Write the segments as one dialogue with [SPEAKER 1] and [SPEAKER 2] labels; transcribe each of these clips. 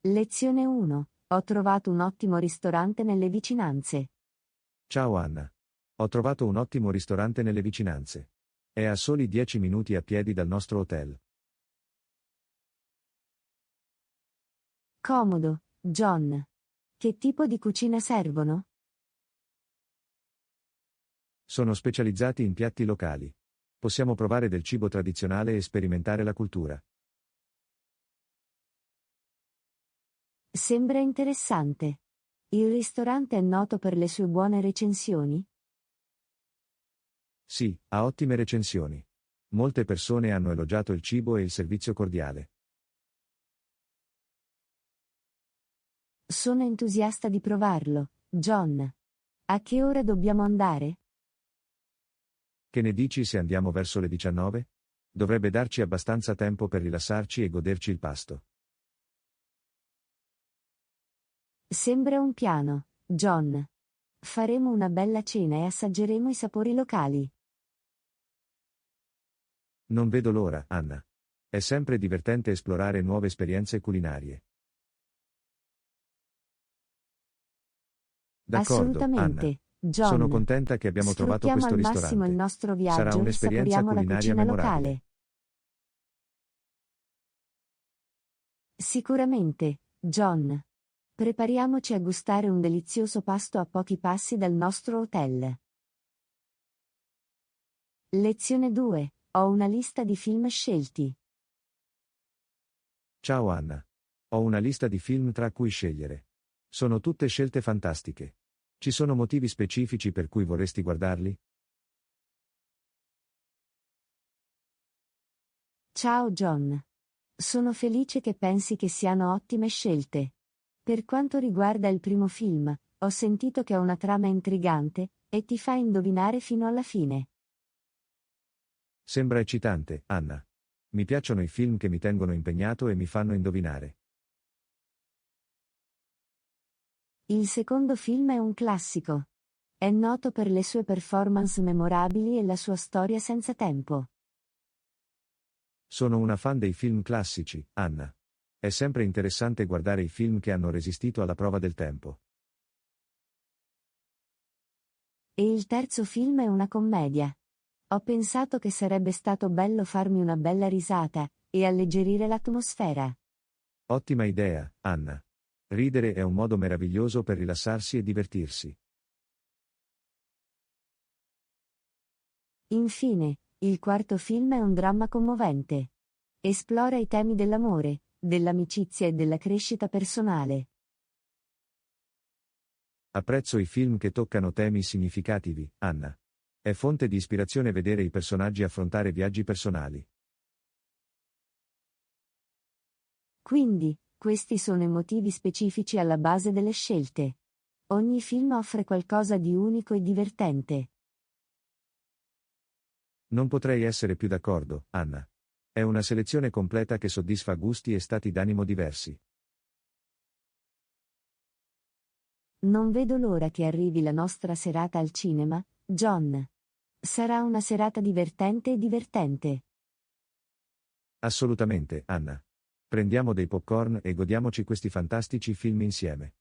[SPEAKER 1] Lezione 1. Ho trovato un ottimo ristorante nelle vicinanze.
[SPEAKER 2] Ciao Anna. Ho trovato un ottimo ristorante nelle vicinanze. È a soli 10 minuti a piedi dal nostro hotel.
[SPEAKER 1] Comodo, John. Che tipo di cucina servono?
[SPEAKER 2] Sono specializzati in piatti locali. Possiamo provare del cibo tradizionale e sperimentare la cultura.
[SPEAKER 1] Sembra interessante. Il ristorante è noto per le sue buone recensioni?
[SPEAKER 2] Sì, ha ottime recensioni. Molte persone hanno elogiato il cibo e il servizio cordiale.
[SPEAKER 1] Sono entusiasta di provarlo, John. A che ora dobbiamo andare?
[SPEAKER 2] Che ne dici se andiamo verso le 19? Dovrebbe darci abbastanza tempo per rilassarci e goderci il pasto.
[SPEAKER 1] Sembra un piano, John. Faremo una bella cena e assaggeremo i sapori locali.
[SPEAKER 2] Non vedo l'ora, Anna. È sempre divertente esplorare nuove esperienze culinarie. D'accordo, Anna.
[SPEAKER 1] Assolutamente,
[SPEAKER 2] Sono
[SPEAKER 1] John.
[SPEAKER 2] contenta che abbiamo trovato
[SPEAKER 1] Sfruttiamo
[SPEAKER 2] questo
[SPEAKER 1] al massimo il
[SPEAKER 2] ristorante.
[SPEAKER 1] nostro
[SPEAKER 2] Sarà
[SPEAKER 1] viaggio e
[SPEAKER 2] un'esperienza
[SPEAKER 1] saporiamo la
[SPEAKER 2] culinaria
[SPEAKER 1] cucina
[SPEAKER 2] memorabile.
[SPEAKER 1] locale. Sicuramente, John. Prepariamoci a gustare un delizioso pasto a pochi passi dal nostro hotel. Lezione 2. Ho una lista di film scelti.
[SPEAKER 2] Ciao Anna. Ho una lista di film tra cui scegliere. Sono tutte scelte fantastiche. Ci sono motivi specifici per cui vorresti guardarli?
[SPEAKER 1] Ciao John. Sono felice che pensi che siano ottime scelte. Per quanto riguarda il primo film, ho sentito che ha una trama intrigante, e ti fa indovinare fino alla fine.
[SPEAKER 2] Sembra eccitante, Anna. Mi piacciono i film che mi tengono impegnato e mi fanno indovinare.
[SPEAKER 1] Il secondo film è un classico. È noto per le sue performance memorabili e la sua storia senza tempo.
[SPEAKER 2] Sono una fan dei film classici, Anna. È sempre interessante guardare i film che hanno resistito alla prova del tempo.
[SPEAKER 1] E il terzo film è una commedia. Ho pensato che sarebbe stato bello farmi una bella risata, e alleggerire l'atmosfera.
[SPEAKER 2] Ottima idea, Anna. Ridere è un modo meraviglioso per rilassarsi e divertirsi.
[SPEAKER 1] Infine, il quarto film è un dramma commovente. Esplora i temi dell'amore, dell'amicizia e della crescita personale.
[SPEAKER 2] Apprezzo i film che toccano temi significativi, Anna. È fonte di ispirazione vedere i personaggi affrontare viaggi personali.
[SPEAKER 1] Quindi, questi sono i motivi specifici alla base delle scelte. Ogni film offre qualcosa di unico e divertente.
[SPEAKER 2] Non potrei essere più d'accordo, Anna. È una selezione completa che soddisfa gusti e stati d'animo diversi.
[SPEAKER 1] Non vedo l'ora che arrivi la nostra serata al cinema, John. Sarà una serata divertente e divertente.
[SPEAKER 2] Assolutamente, Anna. Prendiamo dei popcorn e godiamoci questi fantastici film insieme.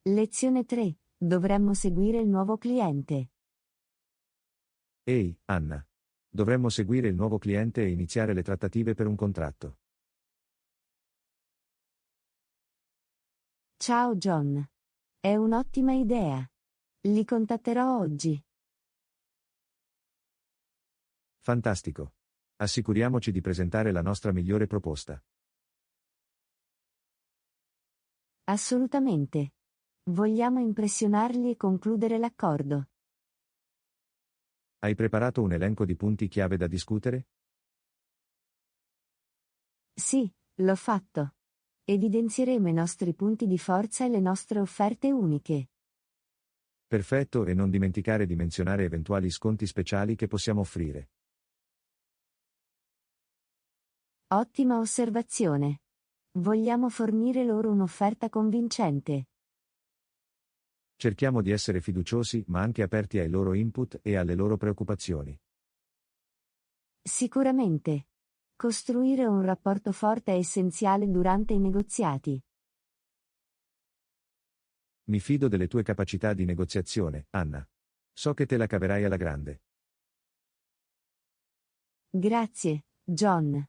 [SPEAKER 1] Lezione 3. Dovremmo seguire il nuovo cliente.
[SPEAKER 2] Ehi, Anna. Dovremmo seguire il nuovo cliente e iniziare le trattative per un contratto.
[SPEAKER 1] Ciao John. È un'ottima idea. Li contatterò oggi.
[SPEAKER 2] Fantastico. Assicuriamoci di presentare la nostra migliore proposta.
[SPEAKER 1] Assolutamente. Vogliamo impressionarli e concludere l'accordo.
[SPEAKER 2] Hai preparato un elenco di punti chiave da discutere?
[SPEAKER 1] Sì, l'ho fatto. Evidenzieremo i nostri punti di forza e le nostre offerte uniche.
[SPEAKER 2] Perfetto, e non dimenticare di menzionare eventuali sconti speciali che possiamo offrire.
[SPEAKER 1] Ottima osservazione. Vogliamo fornire loro un'offerta convincente.
[SPEAKER 2] Cerchiamo di essere fiduciosi ma anche aperti ai loro input e alle loro preoccupazioni.
[SPEAKER 1] Sicuramente. Costruire un rapporto forte è essenziale durante i negoziati.
[SPEAKER 2] Mi fido delle tue capacità di negoziazione, Anna. So che te la caverai alla grande.
[SPEAKER 1] Grazie, John.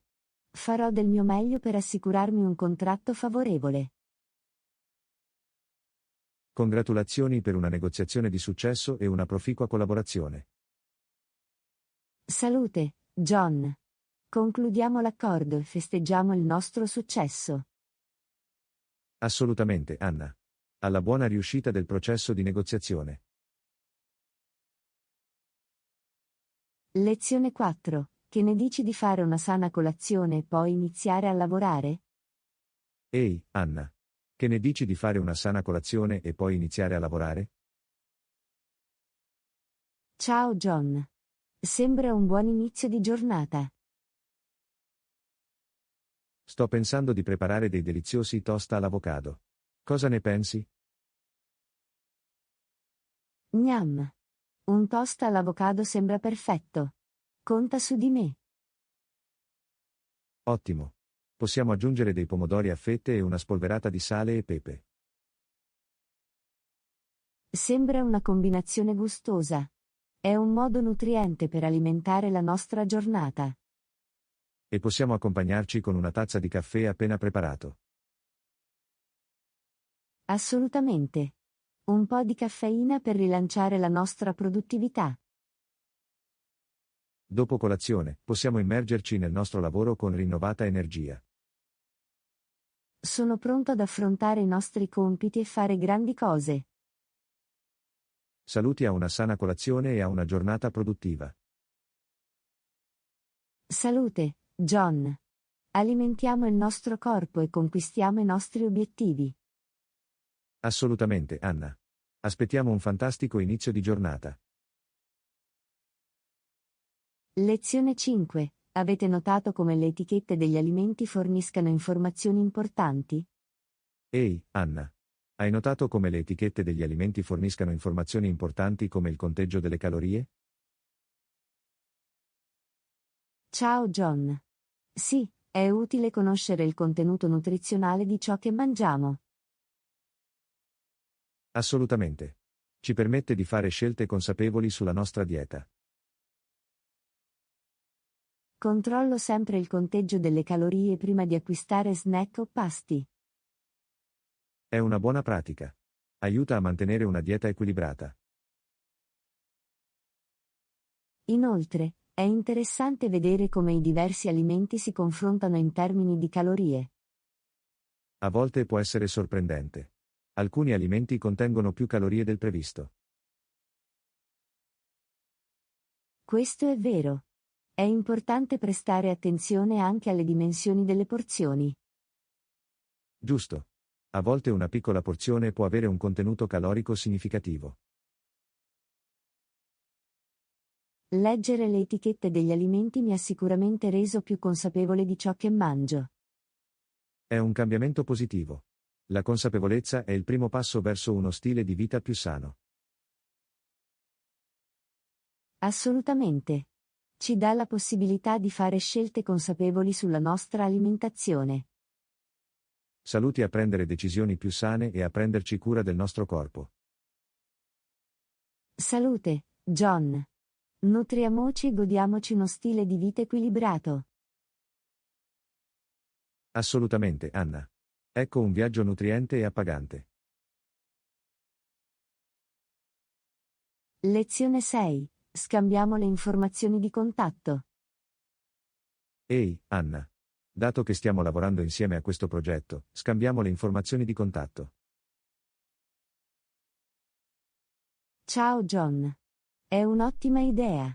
[SPEAKER 1] Farò del mio meglio per assicurarmi un contratto favorevole.
[SPEAKER 2] Congratulazioni per una negoziazione di successo e una proficua collaborazione.
[SPEAKER 1] Salute, John. Concludiamo l'accordo e festeggiamo il nostro successo.
[SPEAKER 2] Assolutamente, Anna. Alla buona riuscita del processo di negoziazione.
[SPEAKER 1] Lezione 4. Che ne dici di fare una sana colazione e poi iniziare a lavorare?
[SPEAKER 2] Ehi, Anna. Che ne dici di fare una sana colazione e poi iniziare a lavorare?
[SPEAKER 1] Ciao John. Sembra un buon inizio di giornata.
[SPEAKER 2] Sto pensando di preparare dei deliziosi toast all'avocado. Cosa ne pensi?
[SPEAKER 1] Gnam. Un toast all'avocado sembra perfetto. Conta su di me.
[SPEAKER 2] Ottimo. Possiamo aggiungere dei pomodori a fette e una spolverata di sale e pepe.
[SPEAKER 1] Sembra una combinazione gustosa. È un modo nutriente per alimentare la nostra giornata.
[SPEAKER 2] E possiamo accompagnarci con una tazza di caffè appena preparato.
[SPEAKER 1] Assolutamente. Un po' di caffeina per rilanciare la nostra produttività.
[SPEAKER 2] Dopo colazione, possiamo immergerci nel nostro lavoro con rinnovata energia.
[SPEAKER 1] Sono pronto ad affrontare i nostri compiti e fare grandi cose.
[SPEAKER 2] Saluti a una sana colazione e a una giornata produttiva.
[SPEAKER 1] Salute, John. Alimentiamo il nostro corpo e conquistiamo i nostri obiettivi.
[SPEAKER 2] Assolutamente, Anna. Aspettiamo un fantastico inizio di giornata.
[SPEAKER 1] Lezione 5. Avete notato come le etichette degli alimenti forniscano informazioni importanti?
[SPEAKER 2] Ehi, Anna. Hai notato come le etichette degli alimenti forniscano informazioni importanti come il conteggio delle calorie?
[SPEAKER 1] Ciao John. Sì, è utile conoscere il contenuto nutrizionale di ciò che mangiamo.
[SPEAKER 2] Assolutamente. Ci permette di fare scelte consapevoli sulla nostra dieta.
[SPEAKER 1] Controllo sempre il conteggio delle calorie prima di acquistare snack o pasti.
[SPEAKER 2] È una buona pratica. Aiuta a mantenere una dieta equilibrata.
[SPEAKER 1] Inoltre, è interessante vedere come i diversi alimenti si confrontano in termini di calorie.
[SPEAKER 2] A volte può essere sorprendente. Alcuni alimenti contengono più calorie del previsto.
[SPEAKER 1] Questo è vero. È importante prestare attenzione anche alle dimensioni delle porzioni.
[SPEAKER 2] Giusto. A volte una piccola porzione può avere un contenuto calorico significativo.
[SPEAKER 1] Leggere le etichette degli alimenti mi ha sicuramente reso più consapevole di ciò che mangio.
[SPEAKER 2] È un cambiamento positivo. La consapevolezza è il primo passo verso uno stile di vita più sano.
[SPEAKER 1] Assolutamente. Ci dà la possibilità di fare scelte consapevoli sulla nostra alimentazione.
[SPEAKER 2] Saluti a prendere decisioni più sane e a prenderci cura del nostro corpo.
[SPEAKER 1] Salute, John. Nutriamoci e godiamoci uno stile di vita equilibrato.
[SPEAKER 2] Assolutamente, Anna. Ecco un viaggio nutriente e appagante.
[SPEAKER 1] Lezione 6. Scambiamo le informazioni di contatto.
[SPEAKER 2] Ehi, Anna. Dato che stiamo lavorando insieme a questo progetto, scambiamo le informazioni di contatto.
[SPEAKER 1] Ciao John. È un'ottima idea.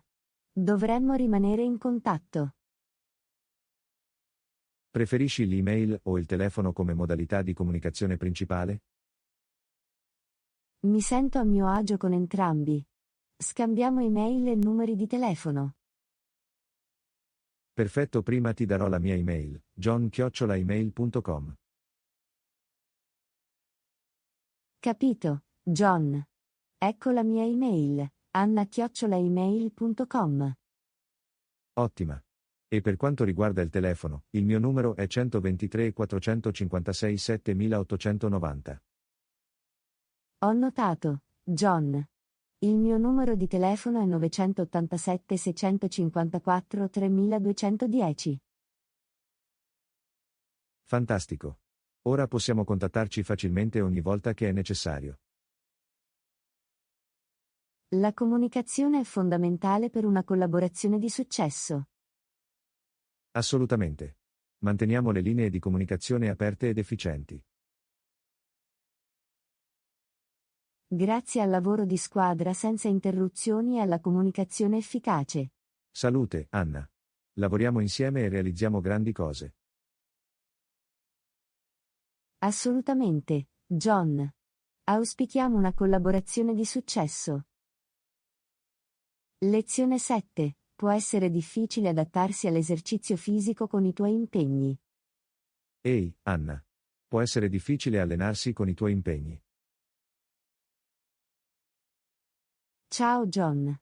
[SPEAKER 1] Dovremmo rimanere in contatto.
[SPEAKER 2] Preferisci l'email o il telefono come modalità di comunicazione principale?
[SPEAKER 1] Mi sento a mio agio con entrambi. Scambiamo email e numeri di telefono.
[SPEAKER 2] Perfetto, prima ti darò la mia email, john@email.com.
[SPEAKER 1] Capito, John. Ecco la mia email, anna@email.com.
[SPEAKER 2] Ottima. E per quanto riguarda il telefono, il mio numero è 123 456 7890.
[SPEAKER 1] Ho notato, John. Il mio numero di telefono è 987 654 3210.
[SPEAKER 2] Fantastico. Ora possiamo contattarci facilmente ogni volta che è necessario.
[SPEAKER 1] La comunicazione è fondamentale per una collaborazione di successo.
[SPEAKER 2] Assolutamente. Manteniamo le linee di comunicazione aperte ed efficienti.
[SPEAKER 1] Grazie al lavoro di squadra senza interruzioni e alla comunicazione efficace.
[SPEAKER 2] Salute, Anna. Lavoriamo insieme e realizziamo grandi cose.
[SPEAKER 1] Assolutamente, John. Auspichiamo una collaborazione di successo. Lezione 7. Può essere difficile adattarsi all'esercizio fisico con i tuoi impegni.
[SPEAKER 2] Ehi, Anna. Può essere difficile allenarsi con i tuoi impegni.
[SPEAKER 1] Ciao John.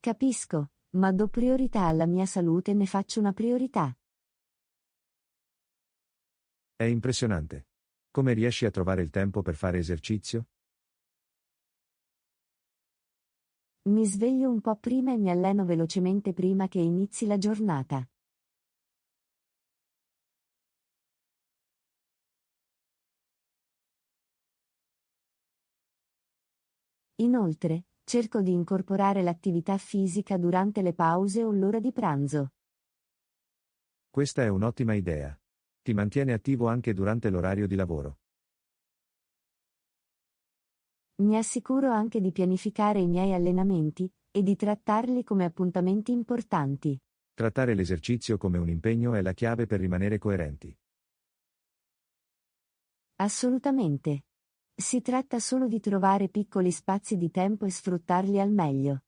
[SPEAKER 1] Capisco, ma do priorità alla mia salute e ne faccio una priorità.
[SPEAKER 2] È impressionante. Come riesci a trovare il tempo per fare esercizio?
[SPEAKER 1] Mi sveglio un po' prima e mi alleno velocemente prima che inizi la giornata. Inoltre, cerco di incorporare l'attività fisica durante le pause o l'ora di pranzo.
[SPEAKER 2] Questa è un'ottima idea. Ti mantiene attivo anche durante l'orario di lavoro.
[SPEAKER 1] Mi assicuro anche di pianificare i miei allenamenti e di trattarli come appuntamenti importanti.
[SPEAKER 2] Trattare l'esercizio come un impegno è la chiave per rimanere coerenti.
[SPEAKER 1] Assolutamente. Si tratta solo di trovare piccoli spazi di tempo e sfruttarli al meglio.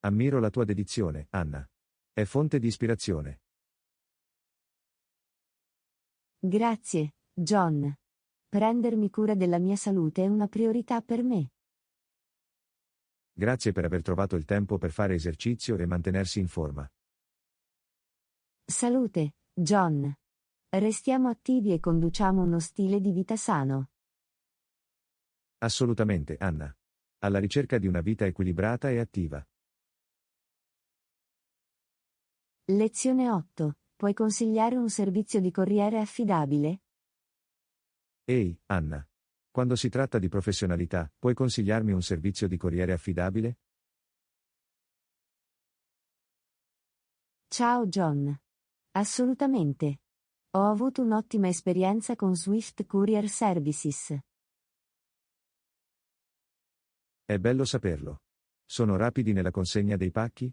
[SPEAKER 2] Ammiro la tua dedizione, Anna. È fonte di ispirazione.
[SPEAKER 1] Grazie, John. Prendermi cura della mia salute è una priorità per me.
[SPEAKER 2] Grazie per aver trovato il tempo per fare esercizio e mantenersi in forma.
[SPEAKER 1] Salute, John. Restiamo attivi e conduciamo uno stile di vita sano.
[SPEAKER 2] Assolutamente, Anna. Alla ricerca di una vita equilibrata e attiva.
[SPEAKER 1] Lezione 8. Puoi consigliare un servizio di corriere affidabile?
[SPEAKER 2] Ehi, Anna. Quando si tratta di professionalità, puoi consigliarmi un servizio di corriere affidabile?
[SPEAKER 1] Ciao John. Assolutamente. Ho avuto un'ottima esperienza con Swift Courier Services.
[SPEAKER 2] È bello saperlo. Sono rapidi nella consegna dei pacchi?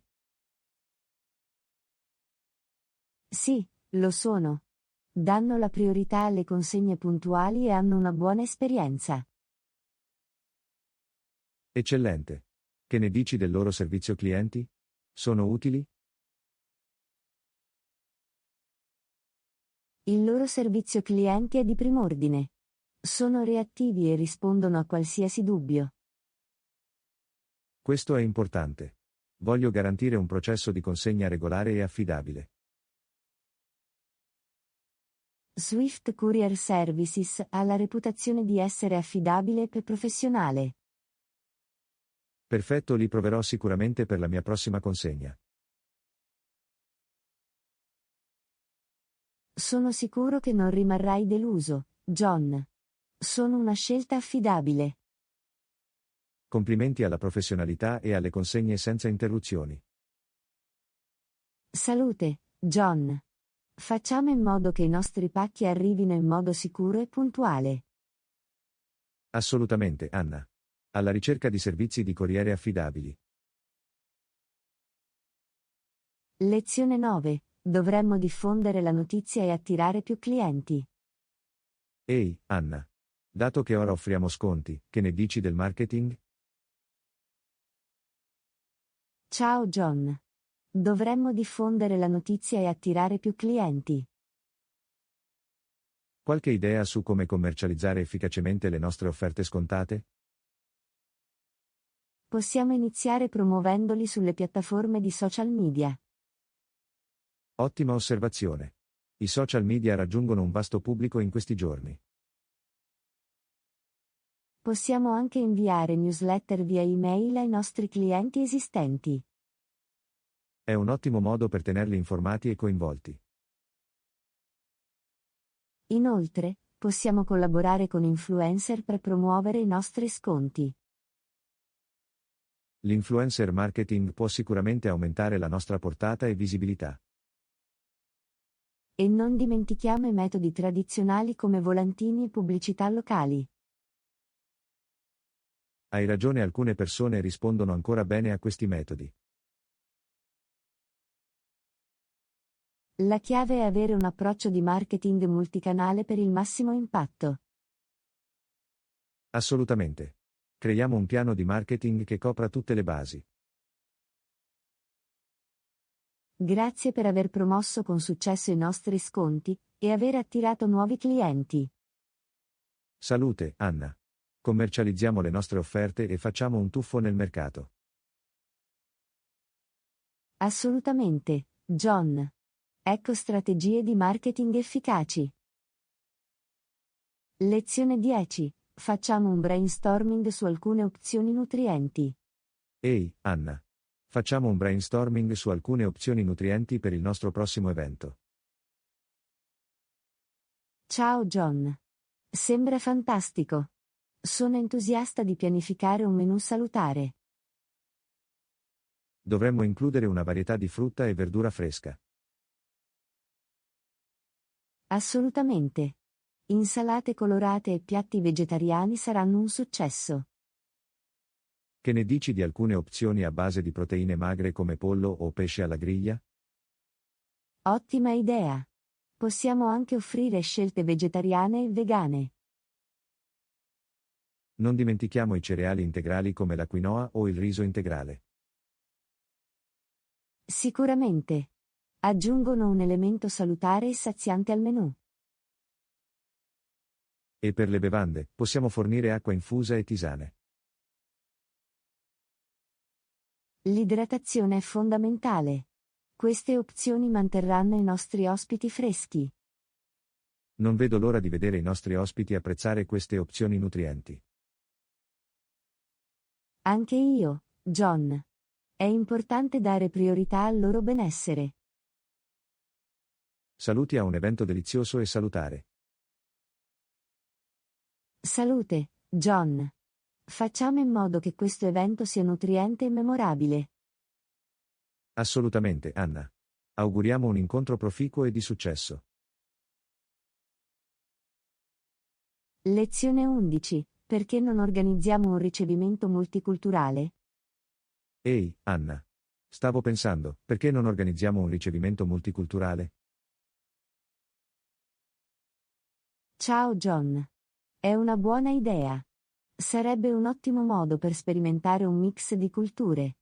[SPEAKER 1] Sì, lo sono. Danno la priorità alle consegne puntuali e hanno una buona esperienza.
[SPEAKER 2] Eccellente. Che ne dici del loro servizio clienti? Sono utili?
[SPEAKER 1] Il loro servizio clienti è di prim'ordine. Sono reattivi e rispondono a qualsiasi dubbio.
[SPEAKER 2] Questo è importante. Voglio garantire un processo di consegna regolare e affidabile.
[SPEAKER 1] Swift Courier Services ha la reputazione di essere affidabile e professionale.
[SPEAKER 2] Perfetto, li proverò sicuramente per la mia prossima consegna.
[SPEAKER 1] Sono sicuro che non rimarrai deluso, John. Sono una scelta affidabile.
[SPEAKER 2] Complimenti alla professionalità e alle consegne senza interruzioni.
[SPEAKER 1] Salute, John. Facciamo in modo che i nostri pacchi arrivino in modo sicuro e puntuale.
[SPEAKER 2] Assolutamente, Anna. Alla ricerca di servizi di corriere affidabili.
[SPEAKER 1] Lezione 9. Dovremmo diffondere la notizia e attirare più clienti.
[SPEAKER 2] Ehi, Anna. Dato che ora offriamo sconti, che ne dici del marketing?
[SPEAKER 1] Ciao John. Dovremmo diffondere la notizia e attirare più clienti.
[SPEAKER 2] Qualche idea su come commercializzare efficacemente le nostre offerte scontate?
[SPEAKER 1] Possiamo iniziare promuovendoli sulle piattaforme di social media.
[SPEAKER 2] Ottima osservazione. I social media raggiungono un vasto pubblico in questi giorni.
[SPEAKER 1] Possiamo anche inviare newsletter via email ai nostri clienti esistenti.
[SPEAKER 2] È un ottimo modo per tenerli informati e coinvolti.
[SPEAKER 1] Inoltre, possiamo collaborare con influencer per promuovere i nostri sconti.
[SPEAKER 2] L'influencer marketing può sicuramente aumentare la nostra portata e visibilità.
[SPEAKER 1] E non dimentichiamo i metodi tradizionali come volantini e pubblicità locali.
[SPEAKER 2] Hai ragione, alcune persone rispondono ancora bene a questi metodi.
[SPEAKER 1] La chiave è avere un approccio di marketing multicanale per il massimo impatto.
[SPEAKER 2] Assolutamente. Creiamo un piano di marketing che copra tutte le basi.
[SPEAKER 1] Grazie per aver promosso con successo i nostri sconti e aver attirato nuovi clienti.
[SPEAKER 2] Salute, Anna. Commercializziamo le nostre offerte e facciamo un tuffo nel mercato.
[SPEAKER 1] Assolutamente, John. Ecco strategie di marketing efficaci. Lezione 10. Facciamo un brainstorming su alcune opzioni nutrienti.
[SPEAKER 2] Ehi, Anna. Facciamo un brainstorming su alcune opzioni nutrienti per il nostro prossimo evento.
[SPEAKER 1] Ciao John. Sembra fantastico. Sono entusiasta di pianificare un menù salutare.
[SPEAKER 2] Dovremmo includere una varietà di frutta e verdura fresca.
[SPEAKER 1] Assolutamente. Insalate colorate e piatti vegetariani saranno un successo.
[SPEAKER 2] Che ne dici di alcune opzioni a base di proteine magre come pollo o pesce alla griglia?
[SPEAKER 1] Ottima idea. Possiamo anche offrire scelte vegetariane e vegane.
[SPEAKER 2] Non dimentichiamo i cereali integrali come la quinoa o il riso integrale.
[SPEAKER 1] Sicuramente. Aggiungono un elemento salutare e saziante al menù.
[SPEAKER 2] E per le bevande, possiamo fornire acqua infusa e tisane.
[SPEAKER 1] L'idratazione è fondamentale. Queste opzioni manterranno i nostri ospiti freschi.
[SPEAKER 2] Non vedo l'ora di vedere i nostri ospiti apprezzare queste opzioni nutrienti.
[SPEAKER 1] Anche io, John. È importante dare priorità al loro benessere.
[SPEAKER 2] Saluti a un evento delizioso e salutare.
[SPEAKER 1] Salute, John. Facciamo in modo che questo evento sia nutriente e memorabile.
[SPEAKER 2] Assolutamente, Anna. Auguriamo un incontro proficuo e di successo.
[SPEAKER 1] Lezione 11. Perché non organizziamo un ricevimento multiculturale?
[SPEAKER 2] Ehi, Anna. Stavo pensando, perché non organizziamo un ricevimento multiculturale?
[SPEAKER 1] Ciao John. È una buona idea. Sarebbe un ottimo modo per sperimentare un mix di culture.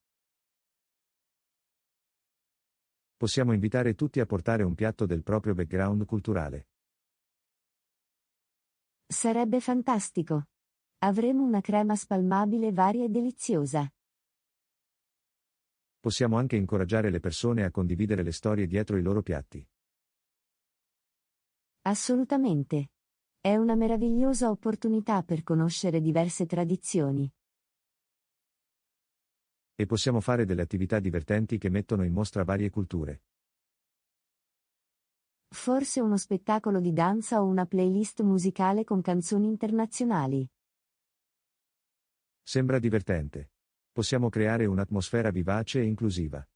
[SPEAKER 2] Possiamo invitare tutti a portare un piatto del proprio background culturale.
[SPEAKER 1] Sarebbe fantastico. Avremo una crema spalmabile varia e deliziosa.
[SPEAKER 2] Possiamo anche incoraggiare le persone a condividere le storie dietro i loro piatti.
[SPEAKER 1] Assolutamente. È una meravigliosa opportunità per conoscere diverse tradizioni.
[SPEAKER 2] E possiamo fare delle attività divertenti che mettono in mostra varie culture.
[SPEAKER 1] Forse uno spettacolo di danza o una playlist musicale con canzoni internazionali.
[SPEAKER 2] Sembra divertente. Possiamo creare un'atmosfera vivace e inclusiva.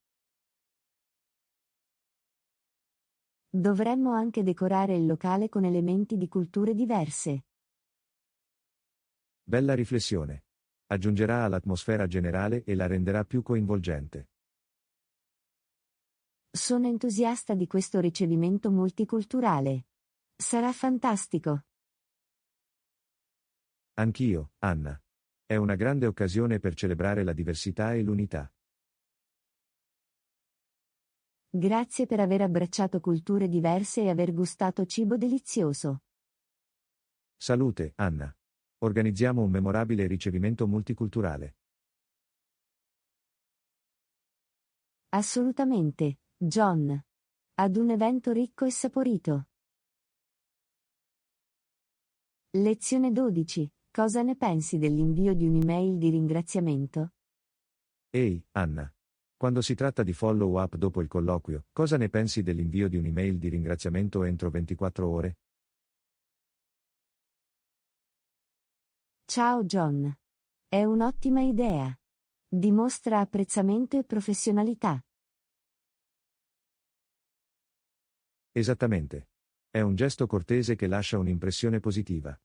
[SPEAKER 1] Dovremmo anche decorare il locale con elementi di culture diverse.
[SPEAKER 2] Bella riflessione. Aggiungerà all'atmosfera generale e la renderà più coinvolgente.
[SPEAKER 1] Sono entusiasta di questo ricevimento multiculturale. Sarà fantastico.
[SPEAKER 2] Anch'io, Anna. È una grande occasione per celebrare la diversità e l'unità.
[SPEAKER 1] Grazie per aver abbracciato culture diverse e aver gustato cibo delizioso.
[SPEAKER 2] Salute, Anna. Organizziamo un memorabile ricevimento multiculturale.
[SPEAKER 1] Assolutamente, John. Ad un evento ricco e saporito. Lezione 12. Cosa ne pensi dell'invio di un'email di ringraziamento?
[SPEAKER 2] Ehi, Anna. Quando si tratta di follow-up dopo il colloquio, cosa ne pensi dell'invio di un'email di ringraziamento entro 24 ore?
[SPEAKER 1] Ciao John. È un'ottima idea. Dimostra apprezzamento e professionalità.
[SPEAKER 2] Esattamente. È un gesto cortese che lascia un'impressione positiva.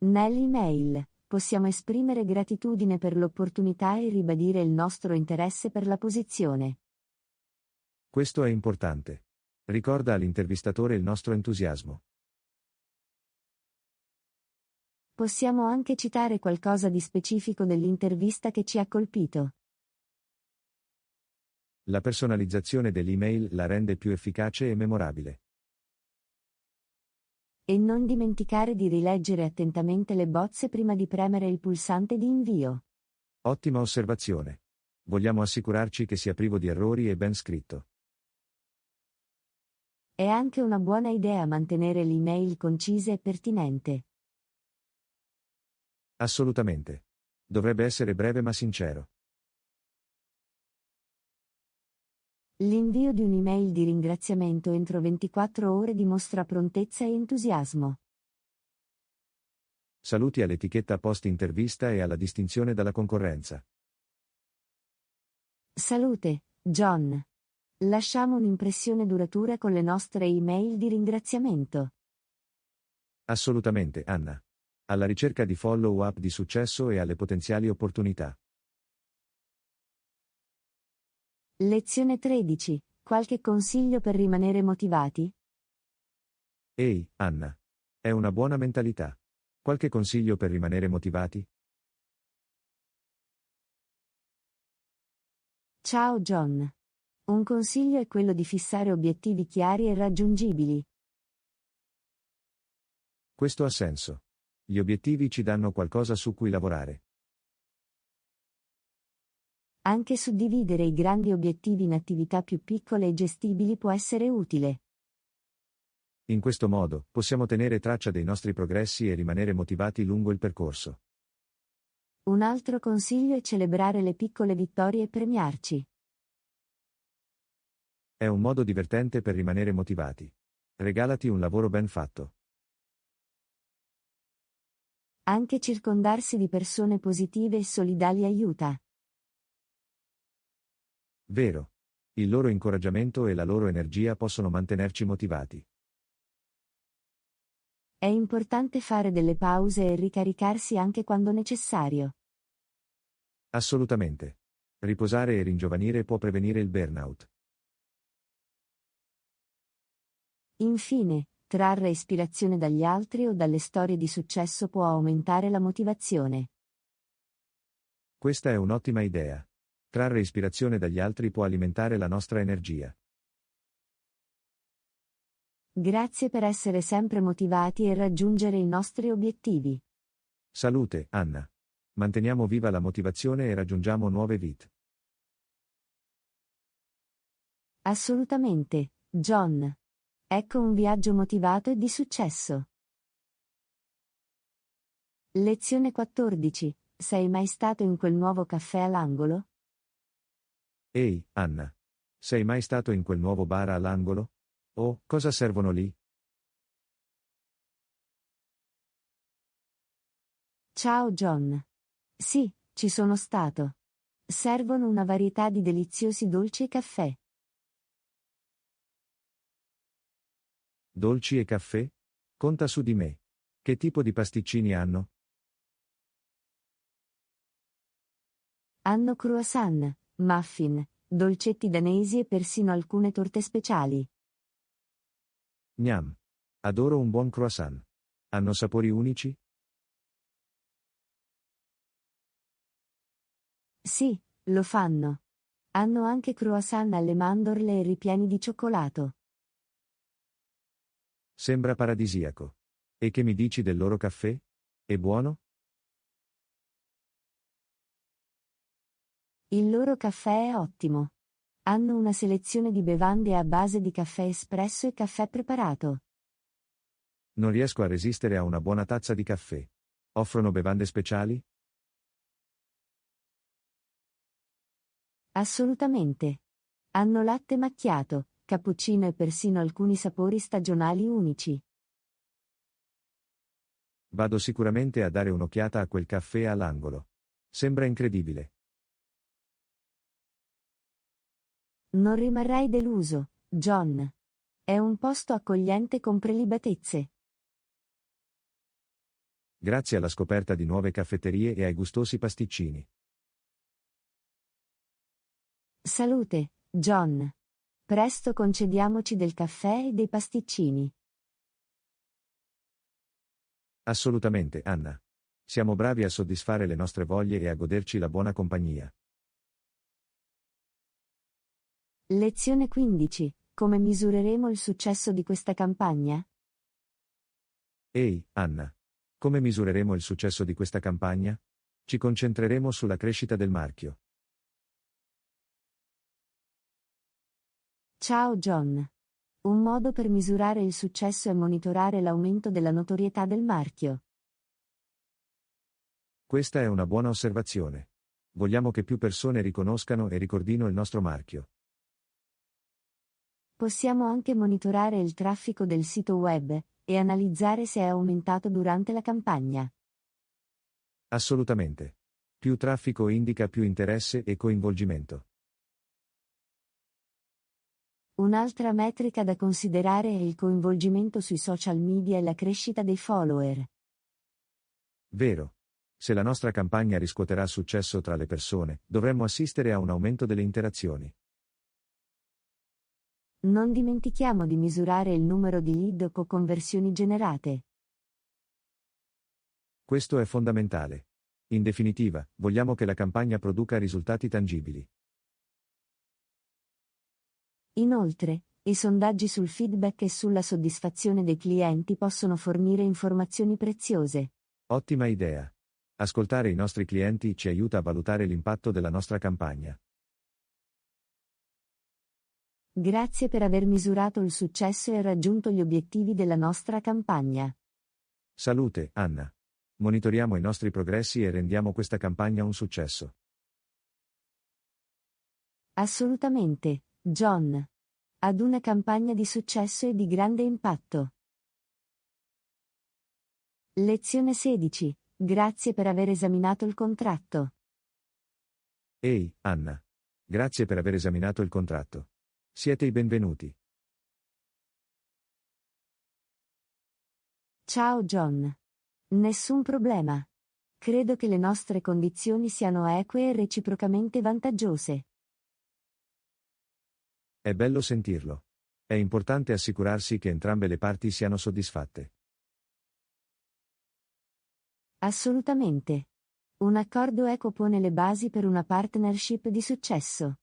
[SPEAKER 1] Nell'email possiamo esprimere gratitudine per l'opportunità e ribadire il nostro interesse per la posizione.
[SPEAKER 2] Questo è importante. Ricorda all'intervistatore il nostro entusiasmo.
[SPEAKER 1] Possiamo anche citare qualcosa di specifico dell'intervista che ci ha colpito.
[SPEAKER 2] La personalizzazione dell'email la rende più efficace e memorabile.
[SPEAKER 1] E non dimenticare di rileggere attentamente le bozze prima di premere il pulsante di invio.
[SPEAKER 2] Ottima osservazione. Vogliamo assicurarci che sia privo di errori e ben scritto.
[SPEAKER 1] È anche una buona idea mantenere l'email concisa e pertinente.
[SPEAKER 2] Assolutamente. Dovrebbe essere breve ma sincero.
[SPEAKER 1] L'invio di un'email di ringraziamento entro 24 ore dimostra prontezza e entusiasmo.
[SPEAKER 2] Saluti all'etichetta post intervista e alla distinzione dalla concorrenza.
[SPEAKER 1] Salute, John. Lasciamo un'impressione duratura con le nostre email di ringraziamento.
[SPEAKER 2] Assolutamente, Anna. Alla ricerca di follow-up di successo e alle potenziali opportunità.
[SPEAKER 1] Lezione 13. Qualche consiglio per rimanere motivati?
[SPEAKER 2] Ehi, Anna. È una buona mentalità. Qualche consiglio per rimanere motivati?
[SPEAKER 1] Ciao John. Un consiglio è quello di fissare obiettivi chiari e raggiungibili.
[SPEAKER 2] Questo ha senso. Gli obiettivi ci danno qualcosa su cui lavorare.
[SPEAKER 1] Anche suddividere i grandi obiettivi in attività più piccole e gestibili può essere utile.
[SPEAKER 2] In questo modo, possiamo tenere traccia dei nostri progressi e rimanere motivati lungo il percorso.
[SPEAKER 1] Un altro consiglio è celebrare le piccole vittorie e premiarci.
[SPEAKER 2] È un modo divertente per rimanere motivati. Regalati un lavoro ben fatto.
[SPEAKER 1] Anche circondarsi di persone positive e solidali aiuta.
[SPEAKER 2] Vero. Il loro incoraggiamento e la loro energia possono mantenerci motivati.
[SPEAKER 1] È importante fare delle pause e ricaricarsi anche quando necessario.
[SPEAKER 2] Assolutamente. Riposare e ringiovanire può prevenire il burnout.
[SPEAKER 1] Infine, trarre ispirazione dagli altri o dalle storie di successo può aumentare la motivazione.
[SPEAKER 2] Questa è un'ottima idea. Trarre ispirazione dagli altri può alimentare la nostra energia.
[SPEAKER 1] Grazie per essere sempre motivati e raggiungere i nostri obiettivi.
[SPEAKER 2] Salute, Anna. Manteniamo viva la motivazione e raggiungiamo nuove vite.
[SPEAKER 1] Assolutamente, John. Ecco un viaggio motivato e di successo. Lezione 14. Sei mai stato in quel nuovo caffè all'angolo?
[SPEAKER 2] Ehi, Anna. Sei mai stato in quel nuovo bar all'angolo? Oh, cosa servono lì?
[SPEAKER 1] Ciao John. Sì, ci sono stato. Servono una varietà di deliziosi dolci e caffè.
[SPEAKER 2] Dolci e caffè? Conta su di me. Che tipo di pasticcini hanno?
[SPEAKER 1] Hanno croissant, muffin, dolcetti danesi e persino alcune torte speciali.
[SPEAKER 2] Gnam. Adoro un buon croissant. Hanno sapori unici?
[SPEAKER 1] Sì, lo fanno. Hanno anche croissant alle mandorle e ripieni di cioccolato.
[SPEAKER 2] Sembra paradisiaco. E che mi dici del loro caffè? È buono?
[SPEAKER 1] Il loro caffè è ottimo. Hanno una selezione di bevande a base di caffè espresso e caffè preparato.
[SPEAKER 2] Non riesco a resistere a una buona tazza di caffè. Offrono bevande speciali?
[SPEAKER 1] Assolutamente. Hanno latte macchiato, cappuccino e persino alcuni sapori stagionali unici.
[SPEAKER 2] Vado sicuramente a dare un'occhiata a quel caffè all'angolo. Sembra incredibile.
[SPEAKER 1] Non rimarrai deluso, John. È un posto accogliente con prelibatezze.
[SPEAKER 2] Grazie alla scoperta di nuove caffetterie e ai gustosi pasticcini.
[SPEAKER 1] Salute, John. Presto concediamoci del caffè e dei pasticcini.
[SPEAKER 2] Assolutamente, Anna. Siamo bravi a soddisfare le nostre voglie e a goderci la buona compagnia.
[SPEAKER 1] Lezione 15. Come misureremo il successo di questa campagna?
[SPEAKER 2] Ehi, Anna. Come misureremo il successo di questa campagna? Ci concentreremo sulla crescita del marchio.
[SPEAKER 1] Ciao John. Un modo per misurare il successo è monitorare l'aumento della notorietà del marchio.
[SPEAKER 2] Questa è una buona osservazione. Vogliamo che più persone riconoscano e ricordino il nostro marchio.
[SPEAKER 1] Possiamo anche monitorare il traffico del sito web e analizzare se è aumentato durante la campagna.
[SPEAKER 2] Assolutamente. Più traffico indica più interesse e coinvolgimento.
[SPEAKER 1] Un'altra metrica da considerare è il coinvolgimento sui social media e la crescita dei follower.
[SPEAKER 2] Vero. Se la nostra campagna riscuoterà successo tra le persone, dovremmo assistere a un aumento delle interazioni.
[SPEAKER 1] Non dimentichiamo di misurare il numero di lead o conversioni generate.
[SPEAKER 2] Questo è fondamentale. In definitiva, vogliamo che la campagna produca risultati tangibili.
[SPEAKER 1] Inoltre, i sondaggi sul feedback e sulla soddisfazione dei clienti possono fornire informazioni preziose.
[SPEAKER 2] Ottima idea. Ascoltare i nostri clienti ci aiuta a valutare l'impatto della nostra campagna.
[SPEAKER 1] Grazie per aver misurato il successo e raggiunto gli obiettivi della nostra campagna.
[SPEAKER 2] Salute, Anna. Monitoriamo i nostri progressi e rendiamo questa campagna un successo.
[SPEAKER 1] Assolutamente, John. Ad una campagna di successo e di grande impatto. Lezione 16. Grazie per aver esaminato il contratto.
[SPEAKER 2] Ehi, Anna. Grazie per aver esaminato il contratto. Siete i benvenuti.
[SPEAKER 1] Ciao John. Nessun problema. Credo che le nostre condizioni siano eque e reciprocamente vantaggiose.
[SPEAKER 2] È bello sentirlo. È importante assicurarsi che entrambe le parti siano soddisfatte.
[SPEAKER 1] Assolutamente. Un accordo equo pone le basi per una partnership di successo.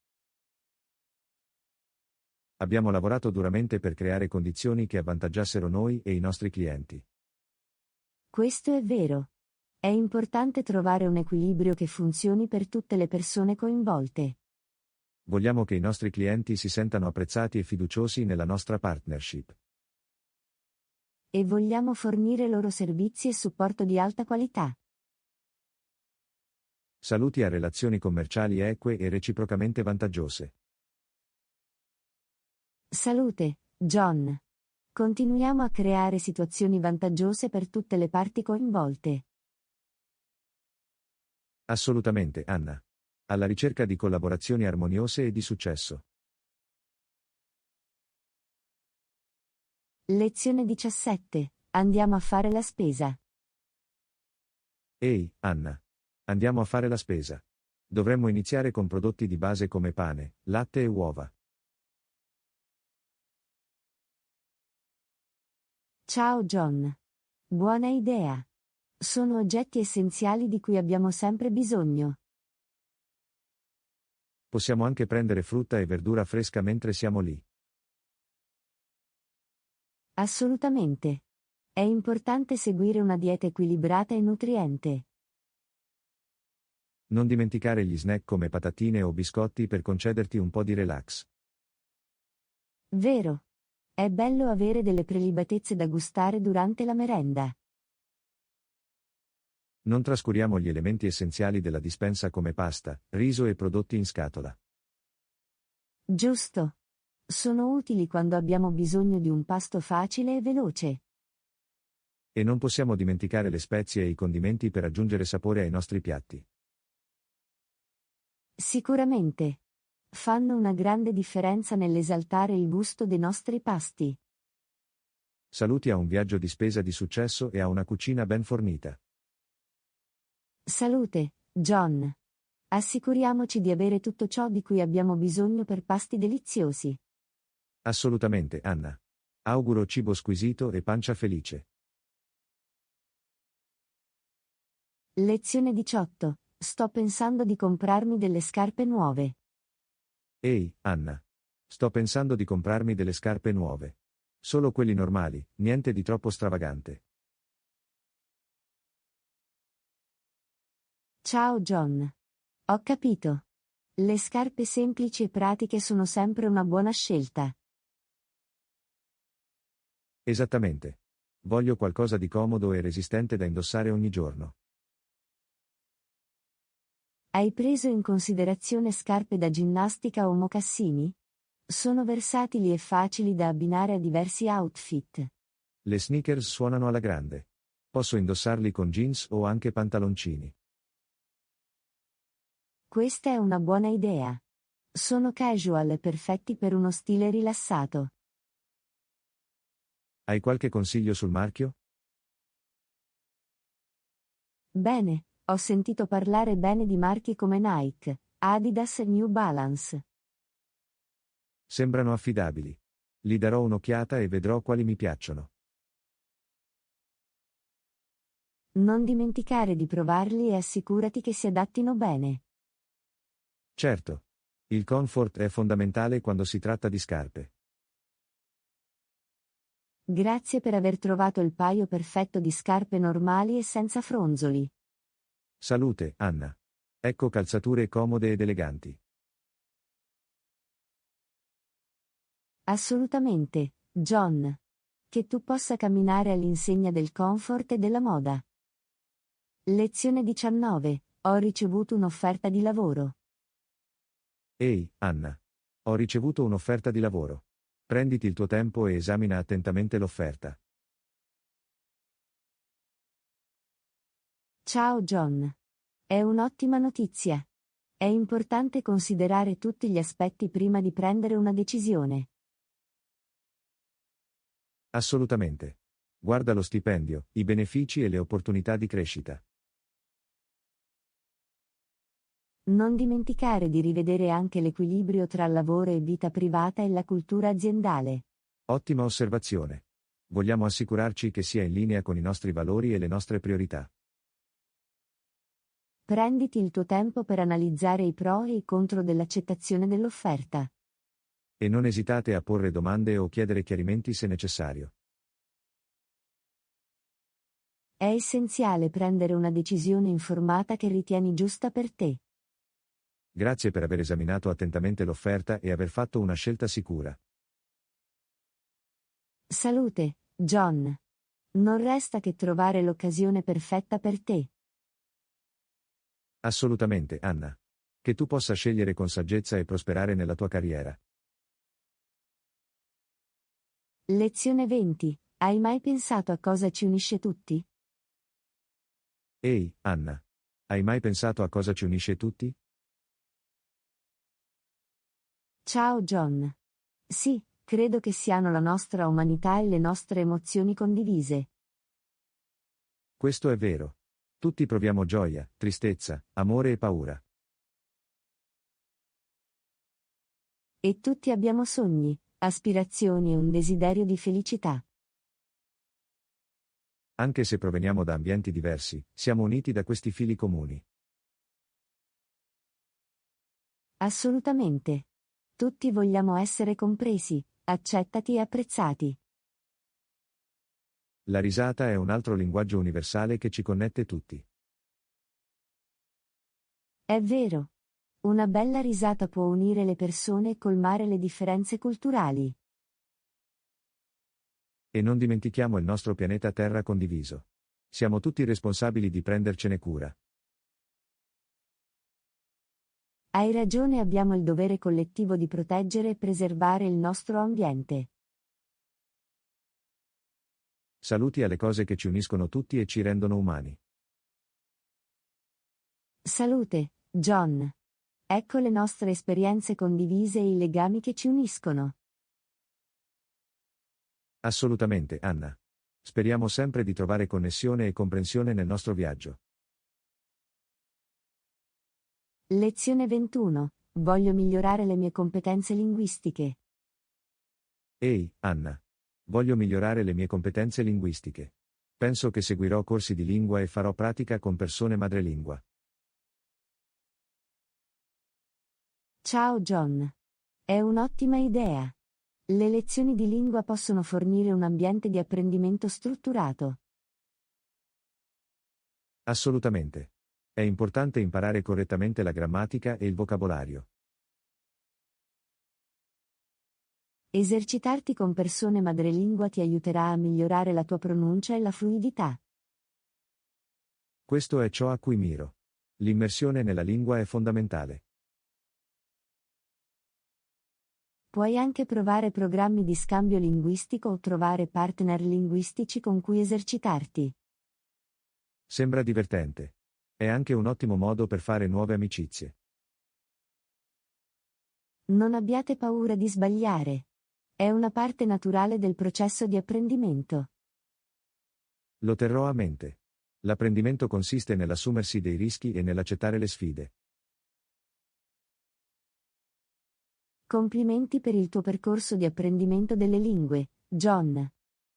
[SPEAKER 2] Abbiamo lavorato duramente per creare condizioni che avvantaggiassero noi e i nostri clienti.
[SPEAKER 1] Questo è vero. È importante trovare un equilibrio che funzioni per tutte le persone coinvolte.
[SPEAKER 2] Vogliamo che i nostri clienti si sentano apprezzati e fiduciosi nella nostra partnership.
[SPEAKER 1] E vogliamo fornire loro servizi e supporto di alta qualità.
[SPEAKER 2] Saluti a relazioni commerciali eque e reciprocamente vantaggiose.
[SPEAKER 1] Salute, John. Continuiamo a creare situazioni vantaggiose per tutte le parti coinvolte.
[SPEAKER 2] Assolutamente, Anna. Alla ricerca di collaborazioni armoniose e di successo.
[SPEAKER 1] Lezione 17. Andiamo a fare la spesa.
[SPEAKER 2] Ehi, Anna. Andiamo a fare la spesa. Dovremmo iniziare con prodotti di base come pane, latte e uova.
[SPEAKER 1] Ciao John. Buona idea. Sono oggetti essenziali di cui abbiamo sempre bisogno.
[SPEAKER 2] Possiamo anche prendere frutta e verdura fresca mentre siamo lì.
[SPEAKER 1] Assolutamente. È importante seguire una dieta equilibrata e nutriente.
[SPEAKER 2] Non dimenticare gli snack come patatine o biscotti per concederti un po' di relax.
[SPEAKER 1] Vero. È bello avere delle prelibatezze da gustare durante la merenda.
[SPEAKER 2] Non trascuriamo gli elementi essenziali della dispensa come pasta, riso e prodotti in scatola.
[SPEAKER 1] Giusto. Sono utili quando abbiamo bisogno di un pasto facile e veloce.
[SPEAKER 2] E non possiamo dimenticare le spezie e i condimenti per aggiungere sapore ai nostri piatti.
[SPEAKER 1] Sicuramente. Fanno una grande differenza nell'esaltare il gusto dei nostri pasti.
[SPEAKER 2] Saluti a un viaggio di spesa di successo e a una cucina ben fornita.
[SPEAKER 1] Salute, John. Assicuriamoci di avere tutto ciò di cui abbiamo bisogno per pasti deliziosi.
[SPEAKER 2] Assolutamente, Anna. Auguro cibo squisito e pancia felice.
[SPEAKER 1] Lezione 18. Sto pensando di comprarmi delle scarpe nuove.
[SPEAKER 2] Ehi, Anna. Sto pensando di comprarmi delle scarpe nuove. Solo quelli normali, niente di troppo stravagante.
[SPEAKER 1] Ciao John. Ho capito. Le scarpe semplici e pratiche sono sempre una buona scelta.
[SPEAKER 2] Esattamente. Voglio qualcosa di comodo e resistente da indossare ogni giorno.
[SPEAKER 1] Hai preso in considerazione scarpe da ginnastica o mocassini? Sono versatili e facili da abbinare a diversi outfit.
[SPEAKER 2] Le sneakers suonano alla grande. Posso indossarli con jeans o anche pantaloncini.
[SPEAKER 1] Questa è una buona idea. Sono casual e perfetti per uno stile rilassato.
[SPEAKER 2] Hai qualche consiglio sul marchio?
[SPEAKER 1] Bene, ho sentito parlare bene di marchi come Nike, Adidas e New Balance.
[SPEAKER 2] Sembrano affidabili. Li darò un'occhiata e vedrò quali mi piacciono.
[SPEAKER 1] Non dimenticare di provarli e assicurati che si adattino bene.
[SPEAKER 2] Certo. Il comfort è fondamentale quando si tratta di scarpe.
[SPEAKER 1] Grazie per aver trovato il paio perfetto di scarpe normali e senza fronzoli.
[SPEAKER 2] Salute, Anna. Ecco calzature comode ed eleganti.
[SPEAKER 1] Assolutamente, John. Che tu possa camminare all'insegna del comfort e della moda. Lezione 19. Ho ricevuto un'offerta di lavoro.
[SPEAKER 2] Ehi, Anna. Ho ricevuto un'offerta di lavoro. Prenditi il tuo tempo e esamina attentamente l'offerta.
[SPEAKER 1] Ciao John. È un'ottima notizia. È importante considerare tutti gli aspetti prima di prendere una decisione.
[SPEAKER 2] Assolutamente. Guarda lo stipendio, i benefici e le opportunità di crescita.
[SPEAKER 1] Non dimenticare di rivedere anche l'equilibrio tra lavoro e vita privata e la cultura aziendale.
[SPEAKER 2] Ottima osservazione. Vogliamo assicurarci che sia in linea con i nostri valori e le nostre priorità.
[SPEAKER 1] Prenditi il tuo tempo per analizzare i pro e i contro dell'accettazione dell'offerta.
[SPEAKER 2] E non esitate a porre domande o chiedere chiarimenti se necessario.
[SPEAKER 1] È essenziale prendere una decisione informata che ritieni giusta per te.
[SPEAKER 2] Grazie per aver esaminato attentamente l'offerta e aver fatto una scelta sicura.
[SPEAKER 1] Salute, John. Non resta che trovare l'occasione perfetta per te.
[SPEAKER 2] Assolutamente, Anna. Che tu possa scegliere con saggezza e prosperare nella tua carriera.
[SPEAKER 1] Lezione 20. Hai mai pensato a cosa ci unisce tutti?
[SPEAKER 2] Ehi, Anna. Hai mai pensato a cosa ci unisce tutti?
[SPEAKER 1] Ciao John. Sì, credo che siano la nostra umanità e le nostre emozioni condivise.
[SPEAKER 2] Questo è vero. Tutti proviamo gioia, tristezza, amore e paura.
[SPEAKER 1] E tutti abbiamo sogni, aspirazioni e un desiderio di felicità.
[SPEAKER 2] Anche se proveniamo da ambienti diversi, siamo uniti da questi fili comuni.
[SPEAKER 1] Assolutamente. Tutti vogliamo essere compresi, accettati e apprezzati.
[SPEAKER 2] La risata è un altro linguaggio universale che ci connette tutti.
[SPEAKER 1] È vero. Una bella risata può unire le persone e colmare le differenze culturali.
[SPEAKER 2] E non dimentichiamo il nostro pianeta Terra condiviso. Siamo tutti responsabili di prendercene cura.
[SPEAKER 1] Hai ragione, abbiamo il dovere collettivo di proteggere e preservare il nostro ambiente.
[SPEAKER 2] Saluti alle cose che ci uniscono tutti e ci rendono umani.
[SPEAKER 1] Salute, John. Ecco le nostre esperienze condivise e i legami che ci uniscono.
[SPEAKER 2] Assolutamente, Anna. Speriamo sempre di trovare connessione e comprensione nel nostro viaggio.
[SPEAKER 1] Lezione 21. Voglio migliorare le mie competenze linguistiche.
[SPEAKER 2] Ehi, Anna. Voglio migliorare le mie competenze linguistiche. Penso che seguirò corsi di lingua e farò pratica con persone madrelingua.
[SPEAKER 1] Ciao John. È un'ottima idea. Le lezioni di lingua possono fornire un ambiente di apprendimento strutturato.
[SPEAKER 2] Assolutamente. È importante imparare correttamente la grammatica e il vocabolario.
[SPEAKER 1] Esercitarti con persone madrelingua ti aiuterà a migliorare la tua pronuncia e la fluidità.
[SPEAKER 2] Questo è ciò a cui miro. L'immersione nella lingua è fondamentale.
[SPEAKER 1] Puoi anche provare programmi di scambio linguistico o trovare partner linguistici con cui esercitarti.
[SPEAKER 2] Sembra divertente. È anche un ottimo modo per fare nuove amicizie.
[SPEAKER 1] Non abbiate paura di sbagliare. È una parte naturale del processo di apprendimento.
[SPEAKER 2] Lo terrò a mente. L'apprendimento consiste nell'assumersi dei rischi e nell'accettare le sfide.
[SPEAKER 1] Complimenti per il tuo percorso di apprendimento delle lingue, John.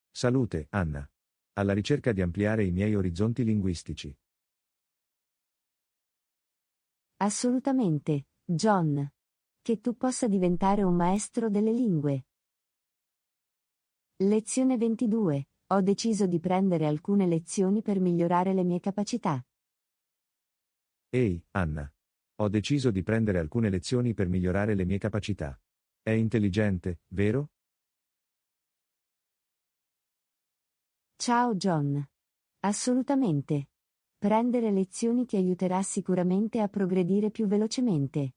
[SPEAKER 2] Salute, Anna. Alla ricerca di ampliare i miei orizzonti linguistici.
[SPEAKER 1] Assolutamente, John. Che tu possa diventare un maestro delle lingue. Lezione 22. Ho deciso di prendere alcune lezioni per migliorare le mie capacità.
[SPEAKER 2] Ehi, Anna. Ho deciso di prendere alcune lezioni per migliorare le mie capacità. È intelligente, vero?
[SPEAKER 1] Ciao John. Assolutamente. Prendere lezioni ti aiuterà sicuramente a progredire più velocemente.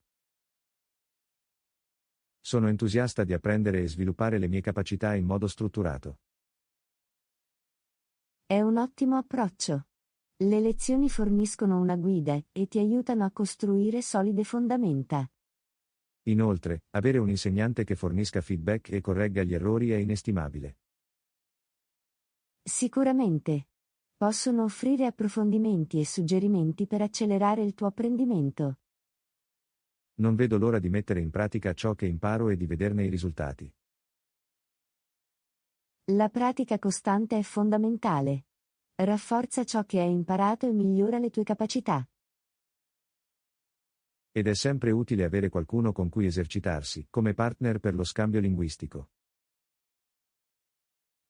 [SPEAKER 2] Sono entusiasta di apprendere e sviluppare le mie capacità in modo strutturato.
[SPEAKER 1] È un ottimo approccio. Le lezioni forniscono una guida e ti aiutano a costruire solide fondamenta.
[SPEAKER 2] Inoltre, avere un insegnante che fornisca feedback e corregga gli errori è inestimabile.
[SPEAKER 1] Sicuramente. Possono offrire approfondimenti e suggerimenti per accelerare il tuo apprendimento.
[SPEAKER 2] Non vedo l'ora di mettere in pratica ciò che imparo e di vederne i risultati.
[SPEAKER 1] La pratica costante è fondamentale. Rafforza ciò che hai imparato e migliora le tue capacità.
[SPEAKER 2] Ed è sempre utile avere qualcuno con cui esercitarsi, come partner per lo scambio linguistico.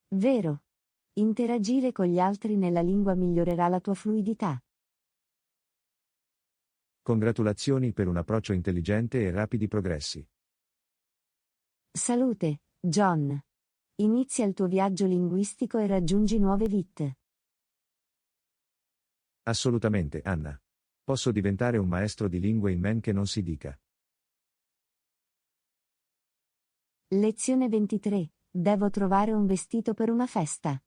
[SPEAKER 1] Vero. Interagire con gli altri nella lingua migliorerà la tua fluidità.
[SPEAKER 2] Congratulazioni per un approccio intelligente e rapidi progressi.
[SPEAKER 1] Salute, John. Inizia il tuo viaggio linguistico e raggiungi nuove vette.
[SPEAKER 2] Assolutamente, Anna. Posso diventare un maestro di lingue in men che non si dica.
[SPEAKER 1] Lezione 23. Devo trovare un vestito per una festa.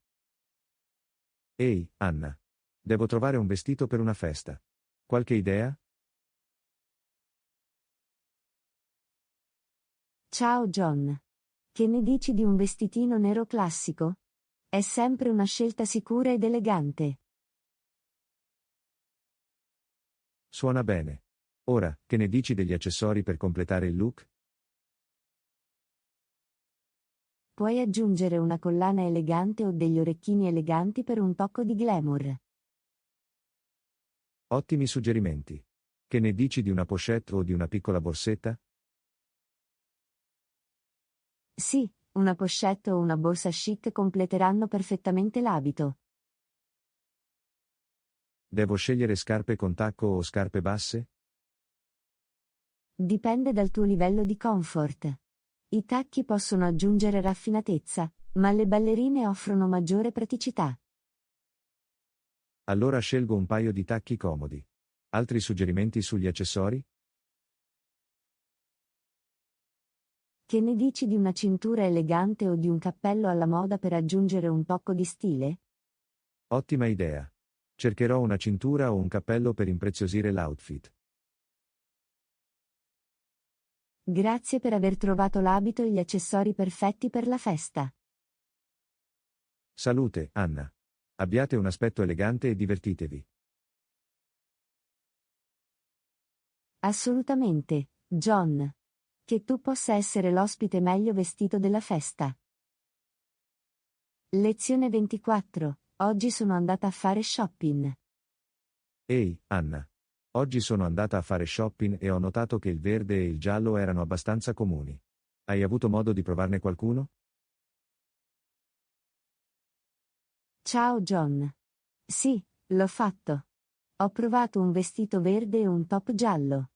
[SPEAKER 2] Ehi, Anna. Devo trovare un vestito per una festa. Qualche idea?
[SPEAKER 1] Ciao John. Che ne dici di un vestitino nero classico? È sempre una scelta sicura ed elegante.
[SPEAKER 2] Suona bene. Ora, che ne dici degli accessori per completare il look?
[SPEAKER 1] Puoi aggiungere una collana elegante o degli orecchini eleganti per un tocco di glamour.
[SPEAKER 2] Ottimi suggerimenti. Che ne dici di una pochette o di una piccola borsetta?
[SPEAKER 1] Sì, una pochette o una borsa chic completeranno perfettamente l'abito.
[SPEAKER 2] Devo scegliere scarpe con tacco o scarpe basse?
[SPEAKER 1] Dipende dal tuo livello di comfort. I tacchi possono aggiungere raffinatezza, ma le ballerine offrono maggiore praticità.
[SPEAKER 2] Allora scelgo un paio di tacchi comodi. Altri suggerimenti sugli accessori?
[SPEAKER 1] Che ne dici di una cintura elegante o di un cappello alla moda per aggiungere un tocco di stile?
[SPEAKER 2] Ottima idea. Cercherò una cintura o un cappello per impreziosire l'outfit.
[SPEAKER 1] Grazie per aver trovato l'abito e gli accessori perfetti per la festa.
[SPEAKER 2] Salute, Anna. Abbiate un aspetto elegante e divertitevi.
[SPEAKER 1] Assolutamente, John. Che tu possa essere l'ospite meglio vestito della festa. Lezione 24. Oggi sono andata a fare shopping.
[SPEAKER 2] Ehi, Anna. Oggi sono andata a fare shopping e ho notato che il verde e il giallo erano abbastanza comuni. Hai avuto modo di provarne qualcuno?
[SPEAKER 1] Ciao John. Sì, l'ho fatto. Ho provato un vestito verde e un top giallo.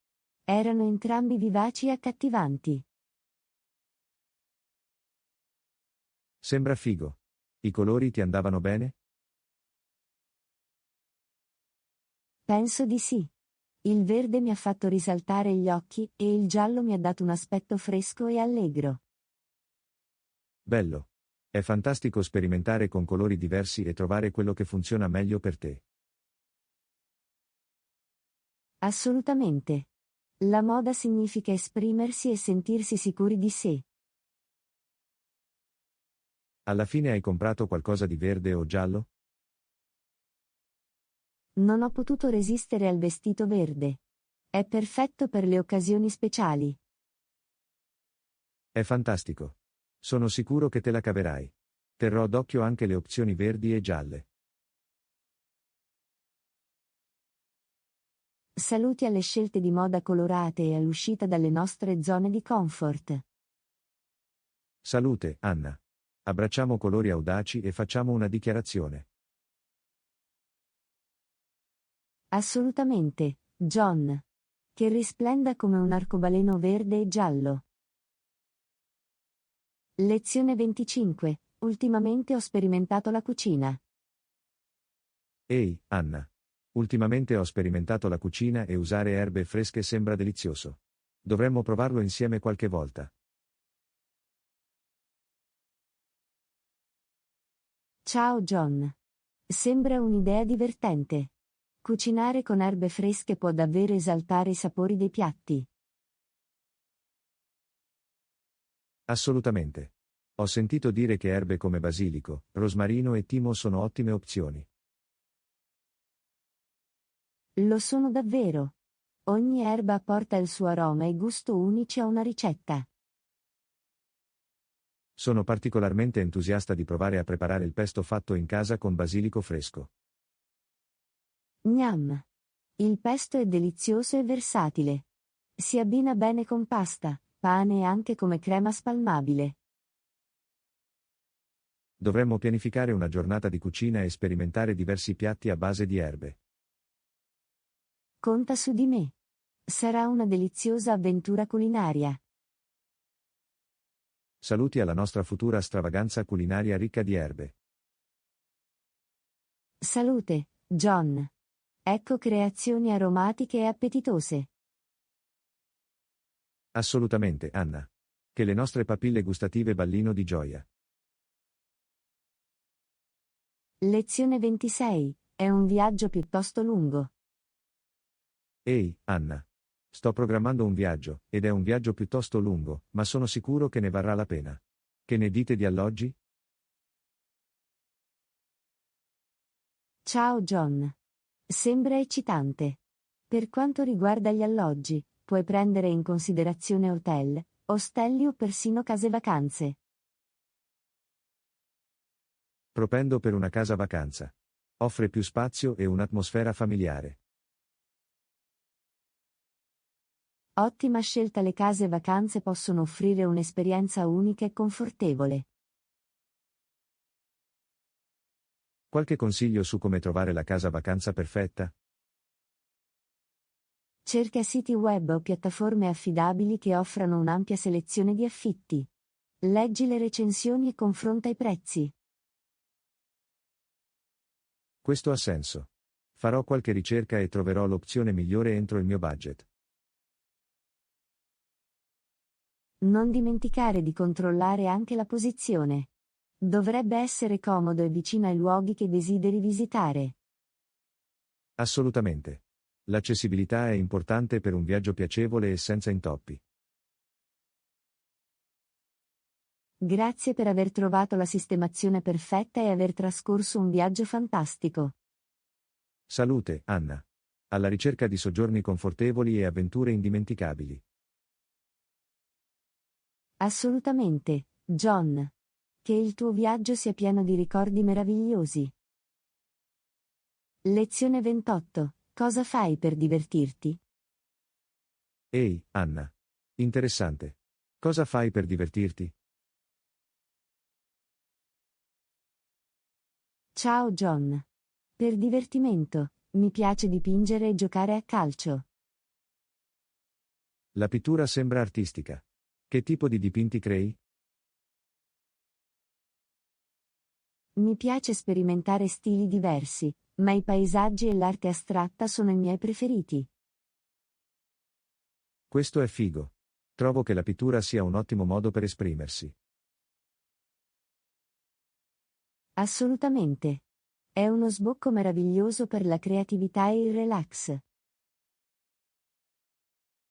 [SPEAKER 1] Erano entrambi vivaci e accattivanti.
[SPEAKER 2] Sembra figo. I colori ti andavano bene?
[SPEAKER 1] Penso di sì. Il verde mi ha fatto risaltare gli occhi e il giallo mi ha dato un aspetto fresco e allegro.
[SPEAKER 2] Bello. È fantastico sperimentare con colori diversi e trovare quello che funziona meglio per te.
[SPEAKER 1] Assolutamente. La moda significa esprimersi e sentirsi sicuri di sé.
[SPEAKER 2] Alla fine hai comprato qualcosa di verde o giallo?
[SPEAKER 1] Non ho potuto resistere al vestito verde. È perfetto per le occasioni speciali.
[SPEAKER 2] È fantastico. Sono sicuro che te la caverai. Terrò d'occhio anche le opzioni verdi e gialle.
[SPEAKER 1] Saluti alle scelte di moda colorate e all'uscita dalle nostre zone di comfort.
[SPEAKER 2] Salute, Anna. Abbracciamo colori audaci e facciamo una dichiarazione.
[SPEAKER 1] Assolutamente, John. Che risplenda come un arcobaleno verde e giallo. Lezione 25. Ultimamente ho sperimentato la cucina.
[SPEAKER 2] Ehi, Anna. Ultimamente ho sperimentato la cucina e usare erbe fresche sembra delizioso. Dovremmo provarlo insieme qualche volta.
[SPEAKER 1] Ciao John. Sembra un'idea divertente. Cucinare con erbe fresche può davvero esaltare i sapori dei piatti.
[SPEAKER 2] Assolutamente. Ho sentito dire che erbe come basilico, rosmarino e timo sono ottime opzioni.
[SPEAKER 1] Lo sono davvero. Ogni erba apporta il suo aroma e gusto unici a una ricetta.
[SPEAKER 2] Sono particolarmente entusiasta di provare a preparare il pesto fatto in casa con basilico fresco.
[SPEAKER 1] Gnam. Il pesto è delizioso e versatile. Si abbina bene con pasta, pane e anche come crema spalmabile.
[SPEAKER 2] Dovremmo pianificare una giornata di cucina e sperimentare diversi piatti a base di erbe.
[SPEAKER 1] Conta su di me. Sarà una deliziosa avventura culinaria.
[SPEAKER 2] Saluti alla nostra futura stravaganza culinaria ricca di erbe.
[SPEAKER 1] Salute, John. Ecco creazioni aromatiche e appetitose.
[SPEAKER 2] Assolutamente, Anna. Che le nostre papille gustative ballino di gioia.
[SPEAKER 1] Lezione 26. È un viaggio piuttosto lungo.
[SPEAKER 2] Ehi, Anna. Sto programmando un viaggio, ed è un viaggio piuttosto lungo, ma sono sicuro che ne varrà la pena. Che ne dite di alloggi?
[SPEAKER 1] Ciao John. Sembra eccitante. Per quanto riguarda gli alloggi, puoi prendere in considerazione hotel, ostelli o persino case vacanze.
[SPEAKER 2] Propendo per una casa vacanza. Offre più spazio e un'atmosfera familiare.
[SPEAKER 1] Ottima scelta. Le case vacanze possono offrire un'esperienza unica e confortevole.
[SPEAKER 2] Qualche consiglio su come trovare la casa vacanza perfetta?
[SPEAKER 1] Cerca siti web o piattaforme affidabili che offrano un'ampia selezione di affitti. Leggi le recensioni e confronta i prezzi.
[SPEAKER 2] Questo ha senso. Farò qualche ricerca e troverò l'opzione migliore entro il mio budget.
[SPEAKER 1] Non dimenticare di controllare anche la posizione. Dovrebbe essere comodo e vicino ai luoghi che desideri visitare.
[SPEAKER 2] Assolutamente. L'accessibilità è importante per un viaggio piacevole e senza intoppi.
[SPEAKER 1] Grazie per aver trovato la sistemazione perfetta e aver trascorso un viaggio fantastico.
[SPEAKER 2] Salute, Anna. Alla ricerca di soggiorni confortevoli e avventure indimenticabili.
[SPEAKER 1] Assolutamente, John. Che il tuo viaggio sia pieno di ricordi meravigliosi. Lezione 28. Cosa fai per divertirti?
[SPEAKER 2] Ehi, Anna. Interessante. Cosa fai per divertirti?
[SPEAKER 1] Ciao John. Per divertimento, mi piace dipingere e giocare a calcio.
[SPEAKER 2] La pittura sembra artistica. Che tipo di dipinti crei?
[SPEAKER 1] Mi piace sperimentare stili diversi, ma i paesaggi e l'arte astratta sono i miei preferiti.
[SPEAKER 2] Questo è figo. Trovo che la pittura sia un ottimo modo per esprimersi.
[SPEAKER 1] Assolutamente. È uno sbocco meraviglioso per la creatività e il relax.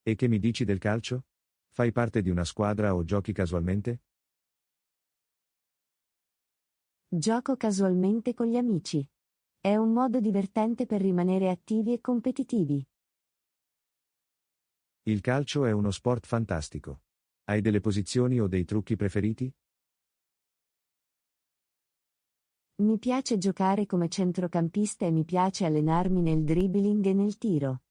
[SPEAKER 2] E che mi dici del calcio? Fai parte di una squadra o giochi casualmente?
[SPEAKER 1] Gioco casualmente con gli amici. È un modo divertente per rimanere attivi e competitivi.
[SPEAKER 2] Il calcio è uno sport fantastico. Hai delle posizioni o dei trucchi preferiti?
[SPEAKER 1] Mi piace giocare come centrocampista e mi piace allenarmi nel dribbling e nel tiro.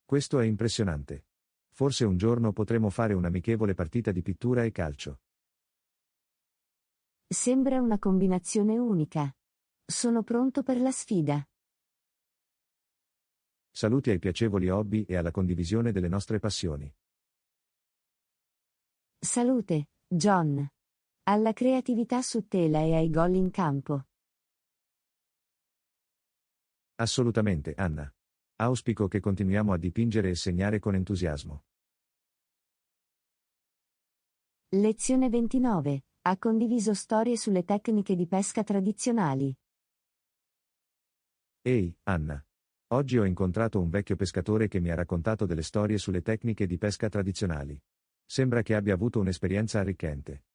[SPEAKER 2] Questo è impressionante. Forse un giorno potremo fare un'amichevole partita di pittura e calcio.
[SPEAKER 1] Sembra una combinazione unica. Sono pronto per la sfida.
[SPEAKER 2] Saluti ai piacevoli hobby e alla condivisione delle nostre passioni.
[SPEAKER 1] Salute, John. Alla creatività su tela e ai gol in campo.
[SPEAKER 2] Assolutamente, Anna. Auspico che continuiamo a dipingere e segnare con entusiasmo.
[SPEAKER 1] Lezione 29. Ha condiviso storie sulle tecniche di pesca tradizionali.
[SPEAKER 2] Ehi, Anna. Oggi ho incontrato un vecchio pescatore che mi ha raccontato delle storie sulle tecniche di pesca tradizionali. Sembra che abbia avuto un'esperienza arricchente.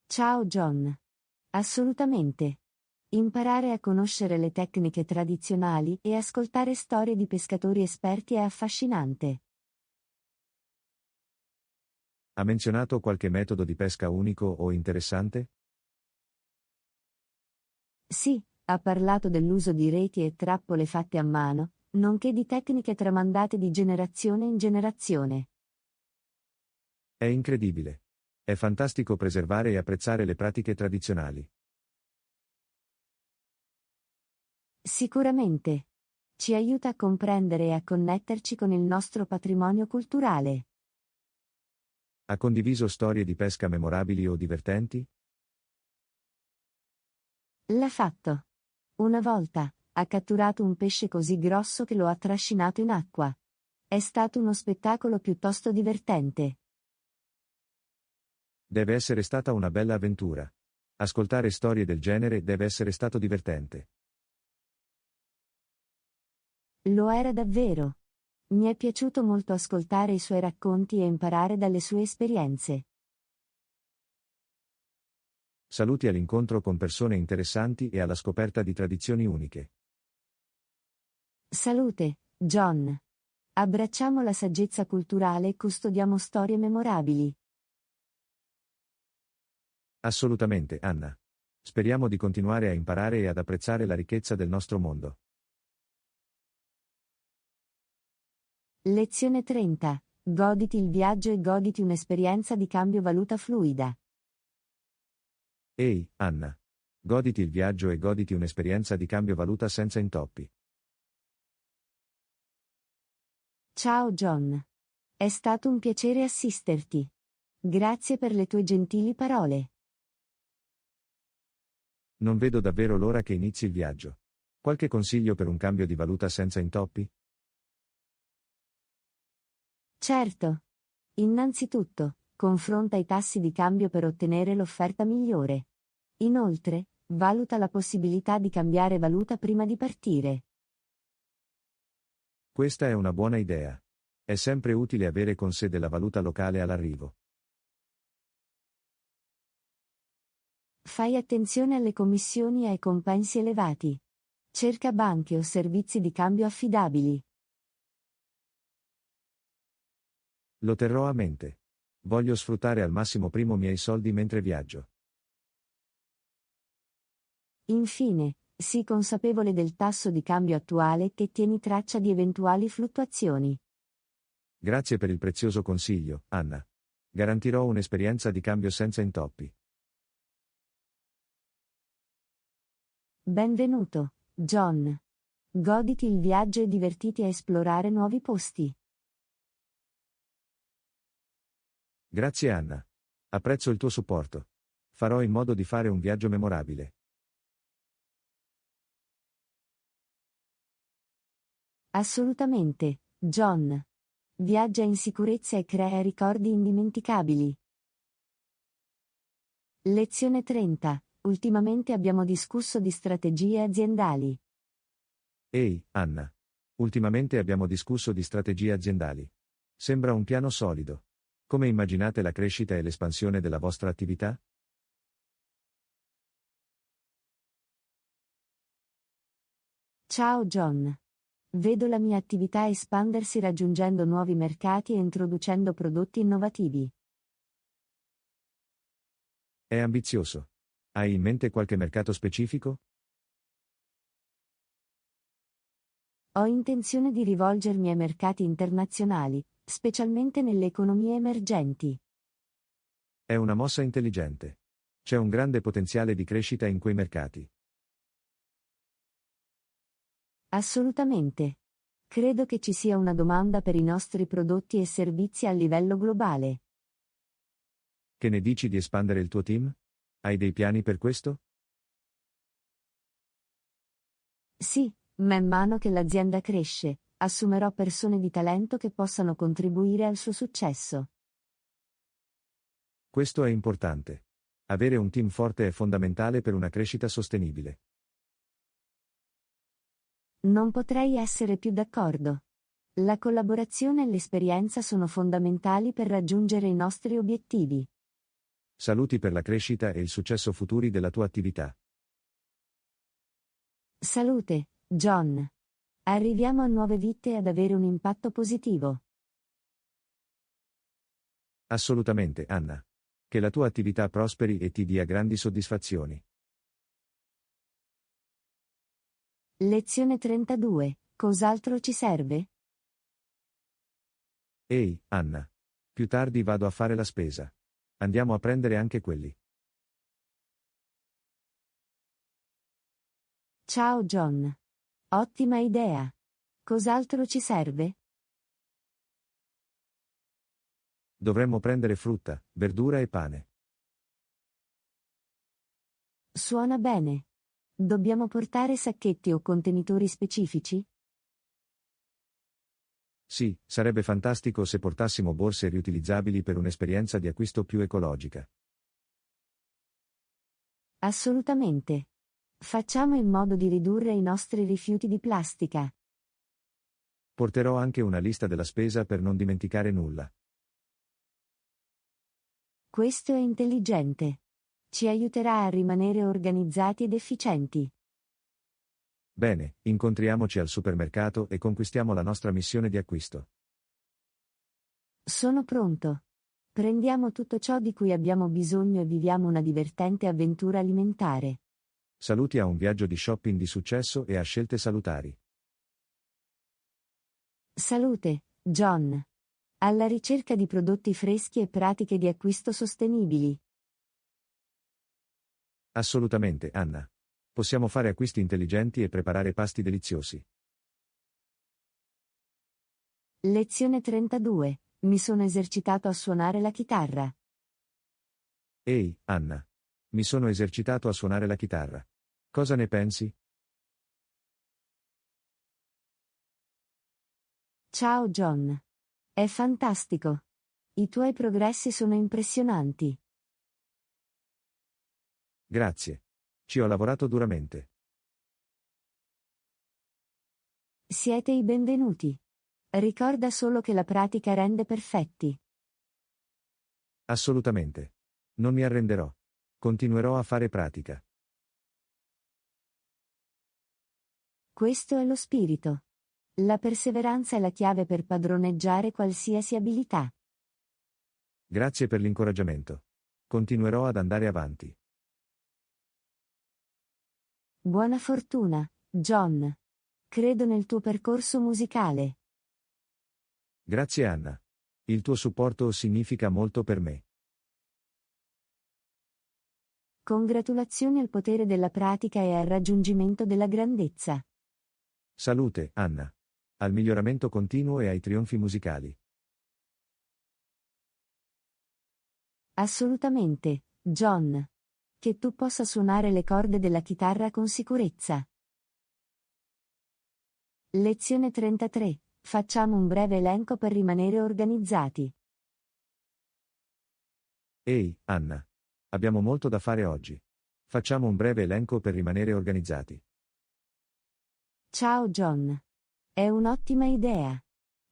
[SPEAKER 1] Ciao John. Assolutamente. Imparare a conoscere le tecniche tradizionali e ascoltare storie di pescatori esperti è affascinante.
[SPEAKER 2] Ha menzionato qualche metodo di pesca unico o interessante?
[SPEAKER 1] Sì, ha parlato dell'uso di reti e trappole fatte a mano, nonché di tecniche tramandate di generazione in generazione.
[SPEAKER 2] È incredibile. È fantastico preservare e apprezzare le pratiche tradizionali.
[SPEAKER 1] Sicuramente. Ci aiuta a comprendere e a connetterci con il nostro patrimonio culturale.
[SPEAKER 2] Ha condiviso storie di pesca memorabili o divertenti?
[SPEAKER 1] L'ha fatto. Una volta, ha catturato un pesce così grosso che lo ha trascinato in acqua. È stato uno spettacolo piuttosto divertente.
[SPEAKER 2] Deve essere stata una bella avventura. Ascoltare storie del genere deve essere stato divertente.
[SPEAKER 1] Lo era davvero. Mi è piaciuto molto ascoltare i suoi racconti e imparare dalle sue esperienze.
[SPEAKER 2] Saluti all'incontro con persone interessanti e alla scoperta di tradizioni uniche.
[SPEAKER 1] Salute, John. Abbracciamo la saggezza culturale e custodiamo storie memorabili.
[SPEAKER 2] Assolutamente, Anna. Speriamo di continuare a imparare e ad apprezzare la ricchezza del nostro mondo.
[SPEAKER 1] Lezione 30. Goditi il viaggio e goditi un'esperienza di cambio valuta fluida.
[SPEAKER 2] Ehi, Anna. Goditi il viaggio e goditi un'esperienza di cambio valuta senza intoppi.
[SPEAKER 1] Ciao John. È stato un piacere assisterti. Grazie per le tue gentili parole.
[SPEAKER 2] Non vedo davvero l'ora che inizi il viaggio. Qualche consiglio per un cambio di valuta senza intoppi?
[SPEAKER 1] Certo. Innanzitutto, confronta i tassi di cambio per ottenere l'offerta migliore. Inoltre, valuta la possibilità di cambiare valuta prima di partire.
[SPEAKER 2] Questa è una buona idea. È sempre utile avere con sé della valuta locale all'arrivo.
[SPEAKER 1] Fai attenzione alle commissioni e ai compensi elevati. Cerca banche o servizi di cambio affidabili.
[SPEAKER 2] Lo terrò a mente. Voglio sfruttare al massimo primo miei soldi mentre viaggio.
[SPEAKER 1] Infine, sii consapevole del tasso di cambio attuale e tieni traccia di eventuali fluttuazioni.
[SPEAKER 2] Grazie per il prezioso consiglio, Anna. Garantirò un'esperienza di cambio senza intoppi.
[SPEAKER 1] Benvenuto, John. Goditi il viaggio e divertiti a esplorare nuovi posti.
[SPEAKER 2] Grazie Anna. Apprezzo il tuo supporto. Farò in modo di fare un viaggio memorabile.
[SPEAKER 1] Assolutamente, John. Viaggia in sicurezza e crea ricordi indimenticabili. Lezione 30. Ultimamente abbiamo discusso di strategie aziendali.
[SPEAKER 2] Ehi, Anna. Ultimamente abbiamo discusso di strategie aziendali. Sembra un piano solido. Come immaginate la crescita e l'espansione della vostra attività?
[SPEAKER 1] Ciao John. Vedo la mia attività espandersi raggiungendo nuovi mercati e introducendo prodotti innovativi.
[SPEAKER 2] È ambizioso. Hai in mente qualche mercato specifico?
[SPEAKER 1] Ho intenzione di rivolgermi ai mercati internazionali, specialmente nelle economie emergenti.
[SPEAKER 2] È una mossa intelligente. C'è un grande potenziale di crescita in quei mercati.
[SPEAKER 1] Assolutamente. Credo che ci sia una domanda per i nostri prodotti e servizi a livello globale.
[SPEAKER 2] Che ne dici di espandere il tuo team? Hai dei piani per questo?
[SPEAKER 1] Sì, man mano che l'azienda cresce, assumerò persone di talento che possano contribuire al suo successo.
[SPEAKER 2] Questo è importante. Avere un team forte è fondamentale per una crescita sostenibile.
[SPEAKER 1] Non potrei essere più d'accordo. La collaborazione e l'esperienza sono fondamentali per raggiungere i nostri obiettivi.
[SPEAKER 2] Saluti per la crescita e il successo futuri della tua attività.
[SPEAKER 1] Salute, John. Arriviamo a nuove vite e ad avere un impatto positivo.
[SPEAKER 2] Assolutamente, Anna. Che la tua attività prosperi e ti dia grandi soddisfazioni.
[SPEAKER 1] Lezione 32. Cos'altro ci serve?
[SPEAKER 2] Ehi, Anna. Più tardi vado a fare la spesa. Andiamo a prendere anche quelli.
[SPEAKER 1] Ciao John. Ottima idea. Cos'altro ci serve?
[SPEAKER 2] Dovremmo prendere frutta, verdura e pane.
[SPEAKER 1] Suona bene. Dobbiamo portare sacchetti o contenitori specifici?
[SPEAKER 2] Sì, sarebbe fantastico se portassimo borse riutilizzabili per un'esperienza di acquisto più ecologica.
[SPEAKER 1] Assolutamente. Facciamo in modo di ridurre i nostri rifiuti di plastica.
[SPEAKER 2] Porterò anche una lista della spesa per non dimenticare nulla.
[SPEAKER 1] Questo è intelligente. Ci aiuterà a rimanere organizzati ed efficienti.
[SPEAKER 2] Bene, incontriamoci al supermercato e conquistiamo la nostra missione di acquisto.
[SPEAKER 1] Sono pronto. Prendiamo tutto ciò di cui abbiamo bisogno e viviamo una divertente avventura alimentare.
[SPEAKER 2] Saluti a un viaggio di shopping di successo e a scelte salutari.
[SPEAKER 1] Salute, John. Alla ricerca di prodotti freschi e pratiche di acquisto sostenibili.
[SPEAKER 2] Assolutamente, Anna. Possiamo fare acquisti intelligenti e preparare pasti deliziosi.
[SPEAKER 1] Lezione 32. Mi sono esercitato a suonare la chitarra.
[SPEAKER 2] Ehi, Anna. Mi sono esercitato a suonare la chitarra. Cosa ne pensi?
[SPEAKER 1] Ciao John. È fantastico. I tuoi progressi sono impressionanti.
[SPEAKER 2] Grazie. Ci ho lavorato duramente.
[SPEAKER 1] Siete i benvenuti. Ricorda solo che la pratica rende perfetti.
[SPEAKER 2] Assolutamente. Non mi arrenderò. Continuerò a fare pratica.
[SPEAKER 1] Questo è lo spirito. La perseveranza è la chiave per padroneggiare qualsiasi abilità.
[SPEAKER 2] Grazie per l'incoraggiamento. Continuerò ad andare avanti.
[SPEAKER 1] Buona fortuna, John. Credo nel tuo percorso musicale.
[SPEAKER 2] Grazie Anna. Il tuo supporto significa molto per me.
[SPEAKER 1] Congratulazioni al potere della pratica e al raggiungimento della grandezza.
[SPEAKER 2] Salute, Anna. Al miglioramento continuo e ai trionfi musicali.
[SPEAKER 1] Assolutamente, John. Che tu possa suonare le corde della chitarra con sicurezza. Lezione 33. Facciamo un breve elenco per rimanere organizzati.
[SPEAKER 2] Ehi, Anna. Abbiamo molto da fare oggi. Facciamo un breve elenco per rimanere organizzati.
[SPEAKER 1] Ciao John. È un'ottima idea.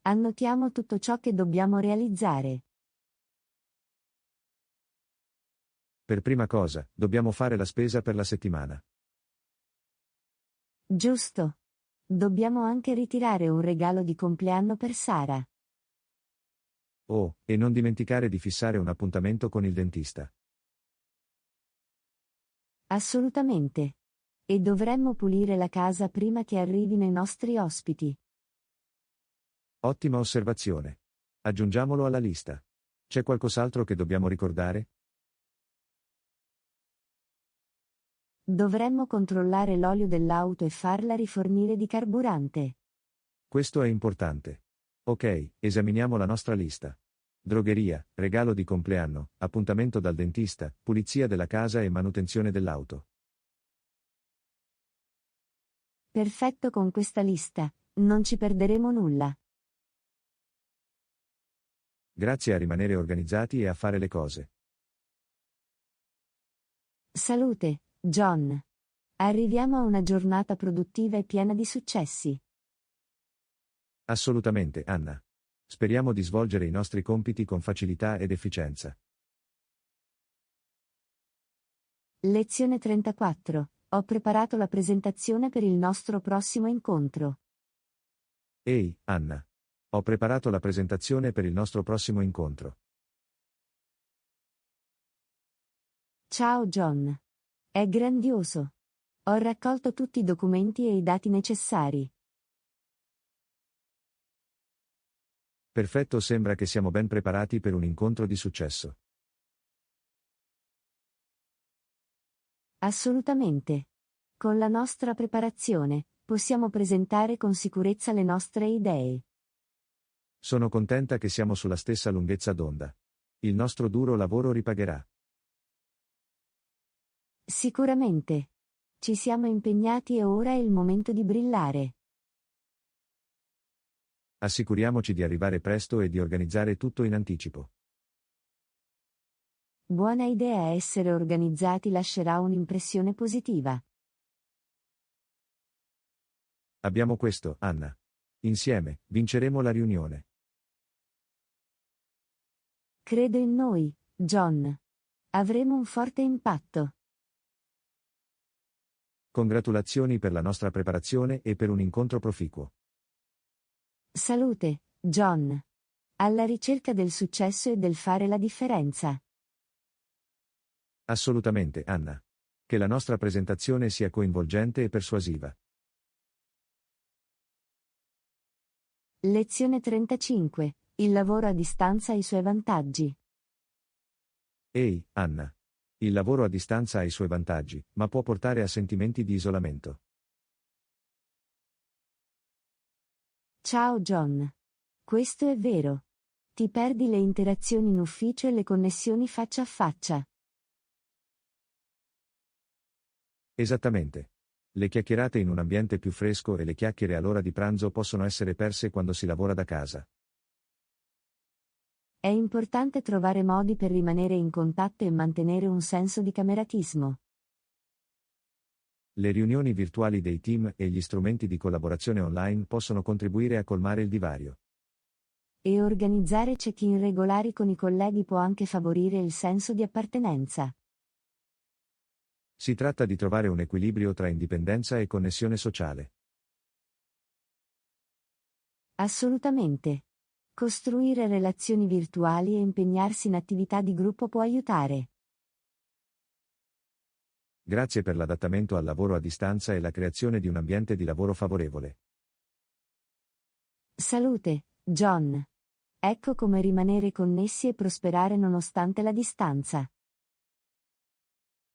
[SPEAKER 1] Annotiamo tutto ciò che dobbiamo realizzare.
[SPEAKER 2] Per prima cosa, dobbiamo fare la spesa per la settimana.
[SPEAKER 1] Giusto. Dobbiamo anche ritirare un regalo di compleanno per Sara.
[SPEAKER 2] Oh, e non dimenticare di fissare un appuntamento con il dentista.
[SPEAKER 1] Assolutamente. E dovremmo pulire la casa prima che arrivino i nostri ospiti.
[SPEAKER 2] Ottima osservazione. Aggiungiamolo alla lista. C'è qualcos'altro che dobbiamo ricordare?
[SPEAKER 1] Dovremmo controllare l'olio dell'auto e farla rifornire di carburante.
[SPEAKER 2] Questo è importante. Ok, esaminiamo la nostra lista. Drogheria, regalo di compleanno, appuntamento dal dentista, pulizia della casa e manutenzione dell'auto.
[SPEAKER 1] Perfetto con questa lista, non ci perderemo nulla.
[SPEAKER 2] Grazie a rimanere organizzati e a fare le cose.
[SPEAKER 1] Salute, John. Arriviamo a una giornata produttiva e piena di successi.
[SPEAKER 2] Assolutamente, Anna. Speriamo di svolgere i nostri compiti con facilità ed efficienza.
[SPEAKER 1] Lezione 34. Ho preparato la presentazione per il nostro prossimo incontro.
[SPEAKER 2] Ehi, Anna. Ho preparato la presentazione per il nostro prossimo incontro.
[SPEAKER 1] Ciao John. È grandioso. Ho raccolto tutti i documenti e i dati necessari.
[SPEAKER 2] Perfetto, sembra che siamo ben preparati per un incontro di successo.
[SPEAKER 1] Assolutamente. Con la nostra preparazione, possiamo presentare con sicurezza le nostre idee.
[SPEAKER 2] Sono contenta che siamo sulla stessa lunghezza d'onda. Il nostro duro lavoro ripagherà.
[SPEAKER 1] Sicuramente. Ci siamo impegnati e ora è il momento di brillare.
[SPEAKER 2] Assicuriamoci di arrivare presto e di organizzare tutto in anticipo.
[SPEAKER 1] Buona idea, essere organizzati lascerà un'impressione positiva.
[SPEAKER 2] Abbiamo questo, Anna. Insieme, vinceremo la riunione.
[SPEAKER 1] Credo in noi, John. Avremo un forte impatto.
[SPEAKER 2] Congratulazioni per la nostra preparazione e per un incontro proficuo.
[SPEAKER 1] Salute, John. Alla ricerca del successo e del fare la differenza.
[SPEAKER 2] Assolutamente, Anna. Che la nostra presentazione sia coinvolgente e persuasiva.
[SPEAKER 1] Lezione 35. Il lavoro a distanza ha i suoi vantaggi.
[SPEAKER 2] Ehi, Anna. Il lavoro a distanza ha i suoi vantaggi, ma può portare a sentimenti di isolamento.
[SPEAKER 1] Ciao John. Questo è vero. Ti perdi le interazioni in ufficio e le connessioni faccia a faccia.
[SPEAKER 2] Esattamente. Le chiacchierate in un ambiente più fresco e le chiacchiere all'ora di pranzo possono essere perse quando si lavora da casa.
[SPEAKER 1] È importante trovare modi per rimanere in contatto e mantenere un senso di cameratismo.
[SPEAKER 2] Le riunioni virtuali dei team e gli strumenti di collaborazione online possono contribuire a colmare il divario.
[SPEAKER 1] E organizzare check-in regolari con i colleghi può anche favorire il senso di appartenenza.
[SPEAKER 2] Si tratta di trovare un equilibrio tra indipendenza e connessione sociale.
[SPEAKER 1] Assolutamente. Costruire relazioni virtuali e impegnarsi in attività di gruppo può aiutare.
[SPEAKER 2] Grazie per l'adattamento al lavoro a distanza e la creazione di un ambiente di lavoro favorevole.
[SPEAKER 1] Salute, John. Ecco come rimanere connessi e prosperare nonostante la distanza.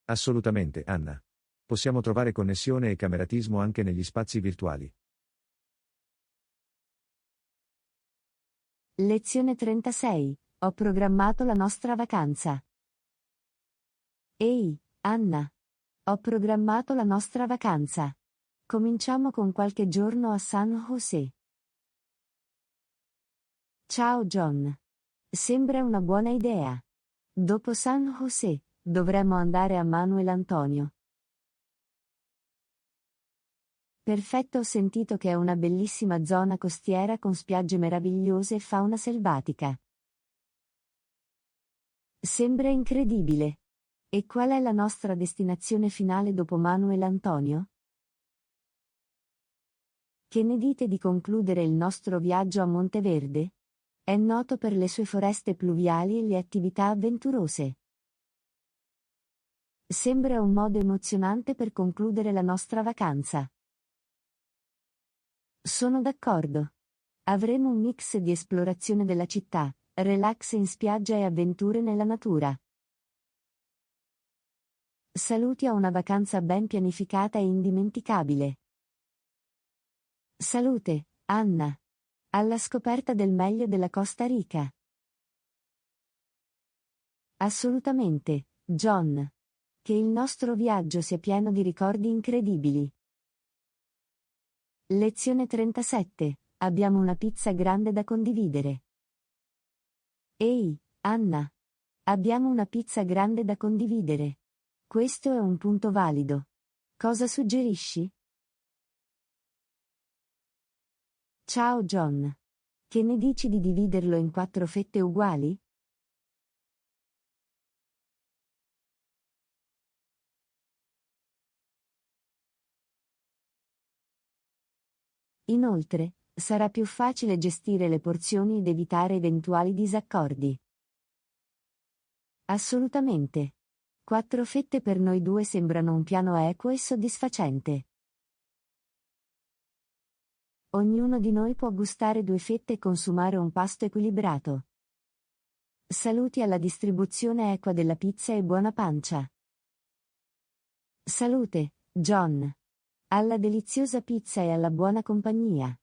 [SPEAKER 2] Assolutamente, Anna. Possiamo trovare connessione e cameratismo anche negli spazi virtuali.
[SPEAKER 1] Lezione 36. Ho programmato la nostra vacanza. Ehi, Anna. Ho programmato la nostra vacanza. Cominciamo con qualche giorno a San José. Ciao John. Sembra una buona idea. Dopo San José, dovremmo andare a Manuel Antonio. Perfetto, ho sentito che è una bellissima zona costiera con spiagge meravigliose e fauna selvatica. Sembra incredibile. E qual è la nostra destinazione finale dopo Manuel Antonio? Che ne dite di concludere il nostro viaggio a Monteverde? È noto per le sue foreste pluviali e le attività avventurose. Sembra un modo emozionante per concludere la nostra vacanza. Sono d'accordo. Avremo un mix di esplorazione della città, relax in spiaggia e avventure nella natura. Saluti a una vacanza ben pianificata e indimenticabile. Salute, Anna. Alla scoperta del meglio della Costa Rica. Assolutamente, John. Che il nostro viaggio sia pieno di ricordi incredibili. Lezione 37. Abbiamo una pizza grande da condividere. Ehi, Anna. Abbiamo una pizza grande da condividere. Questo è un punto valido. Cosa suggerisci? Ciao John. Che ne dici di dividerlo in 4 fette uguali? Inoltre, sarà più facile gestire le porzioni ed evitare eventuali disaccordi. Assolutamente. 4 fette per noi due sembrano un piano equo e soddisfacente. Ognuno di noi può gustare 2 fette e consumare un pasto equilibrato. Saluti alla distribuzione equa della pizza e buona pancia. Salute, John. Alla deliziosa pizza e alla buona compagnia.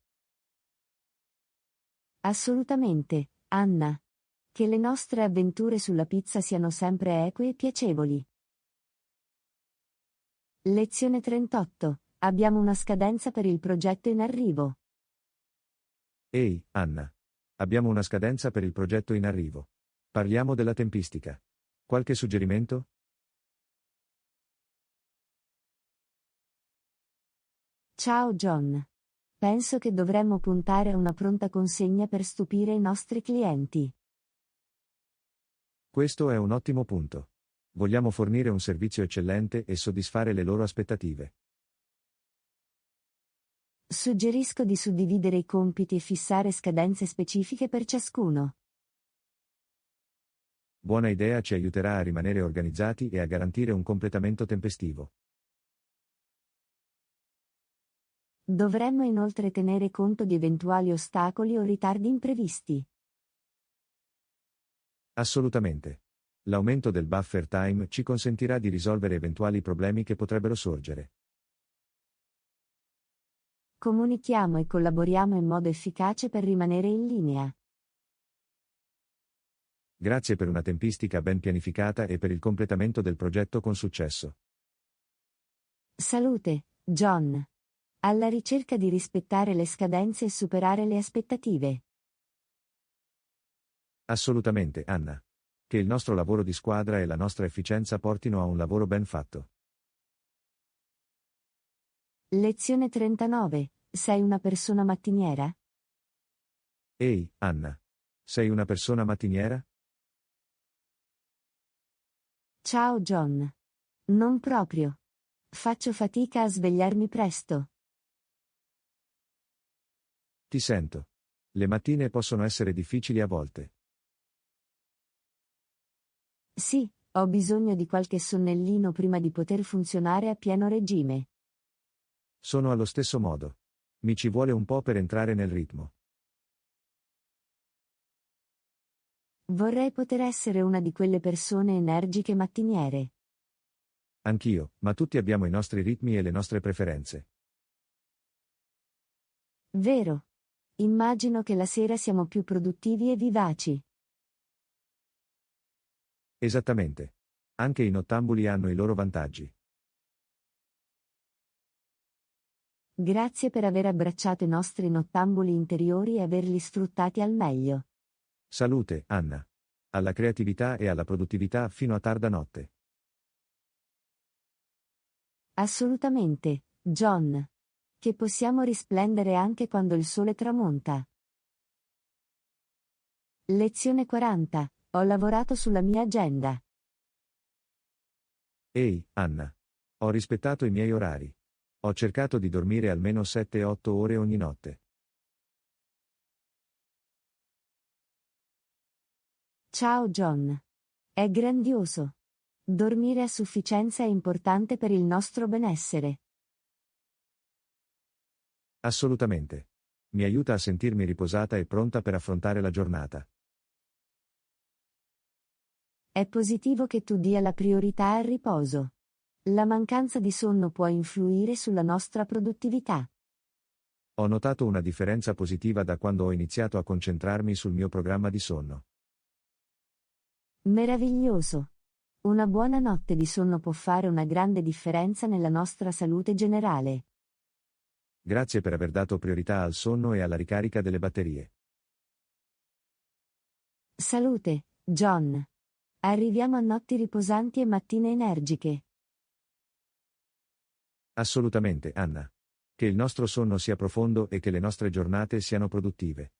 [SPEAKER 1] Assolutamente, Anna. Che le nostre avventure sulla pizza siano sempre eque e piacevoli. Lezione 38. Abbiamo una scadenza per il progetto in arrivo.
[SPEAKER 2] Ehi, Anna. Abbiamo una scadenza per il progetto in arrivo. Parliamo della tempistica. Qualche suggerimento?
[SPEAKER 1] Ciao John. Penso che dovremmo puntare a una pronta consegna per stupire i nostri clienti.
[SPEAKER 2] Questo è un ottimo punto. Vogliamo fornire un servizio eccellente e soddisfare le loro aspettative.
[SPEAKER 1] Suggerisco di suddividere i compiti e fissare scadenze specifiche per ciascuno.
[SPEAKER 2] Buona idea, ci aiuterà a rimanere organizzati e a garantire un completamento tempestivo.
[SPEAKER 1] Dovremmo inoltre tenere conto di eventuali ostacoli o ritardi imprevisti.
[SPEAKER 2] Assolutamente. L'aumento del buffer time ci consentirà di risolvere eventuali problemi che potrebbero sorgere.
[SPEAKER 1] Comunichiamo e collaboriamo in modo efficace per rimanere in linea.
[SPEAKER 2] Grazie per una tempistica ben pianificata e per il completamento del progetto con successo.
[SPEAKER 1] Salute, John. Alla ricerca di rispettare le scadenze e superare le aspettative.
[SPEAKER 2] Assolutamente, Anna. Che il nostro lavoro di squadra e la nostra efficienza portino a un lavoro ben fatto.
[SPEAKER 1] Lezione 39. Sei una persona mattiniera?
[SPEAKER 2] Ehi, Anna. Sei una persona mattiniera?
[SPEAKER 1] Ciao John. Non proprio. Faccio fatica a svegliarmi presto.
[SPEAKER 2] Ti sento. Le mattine possono essere difficili a volte.
[SPEAKER 1] Sì, ho bisogno di qualche sonnellino prima di poter funzionare a pieno regime.
[SPEAKER 2] Sono allo stesso modo. Mi ci vuole un po' per entrare nel ritmo.
[SPEAKER 1] Vorrei poter essere una di quelle persone energiche mattiniere.
[SPEAKER 2] Anch'io, ma tutti abbiamo i nostri ritmi e le nostre preferenze.
[SPEAKER 1] Vero. Immagino che la sera siamo più produttivi e vivaci.
[SPEAKER 2] Esattamente. Anche i nottambuli hanno i loro vantaggi.
[SPEAKER 1] Grazie per aver abbracciato i nostri nottambuli interiori e averli sfruttati al meglio.
[SPEAKER 2] Salute, Anna. Alla creatività e alla produttività fino a tarda notte.
[SPEAKER 1] Assolutamente, John. Che possiamo risplendere anche quando il sole tramonta. Lezione 40. Ho lavorato sulla mia agenda.
[SPEAKER 2] Ehi, Anna. Ho rispettato i miei orari. Ho cercato di dormire almeno 7-8 ore ogni notte.
[SPEAKER 1] Ciao John. È grandioso. Dormire a sufficienza è importante per il nostro benessere.
[SPEAKER 2] Assolutamente. Mi aiuta a sentirmi riposata e pronta per affrontare la giornata.
[SPEAKER 1] È positivo che tu dia la priorità al riposo. La mancanza di sonno può influire sulla nostra produttività.
[SPEAKER 2] Ho notato una differenza positiva da quando ho iniziato a concentrarmi sul mio programma di sonno.
[SPEAKER 1] Meraviglioso. Una buona notte di sonno può fare una grande differenza nella nostra salute generale.
[SPEAKER 2] Grazie per aver dato priorità al sonno e alla ricarica delle batterie.
[SPEAKER 1] Salute, John. Arriviamo a notti riposanti e mattine energiche.
[SPEAKER 2] Assolutamente, Anna. Che il nostro sonno sia profondo e che le nostre giornate siano produttive.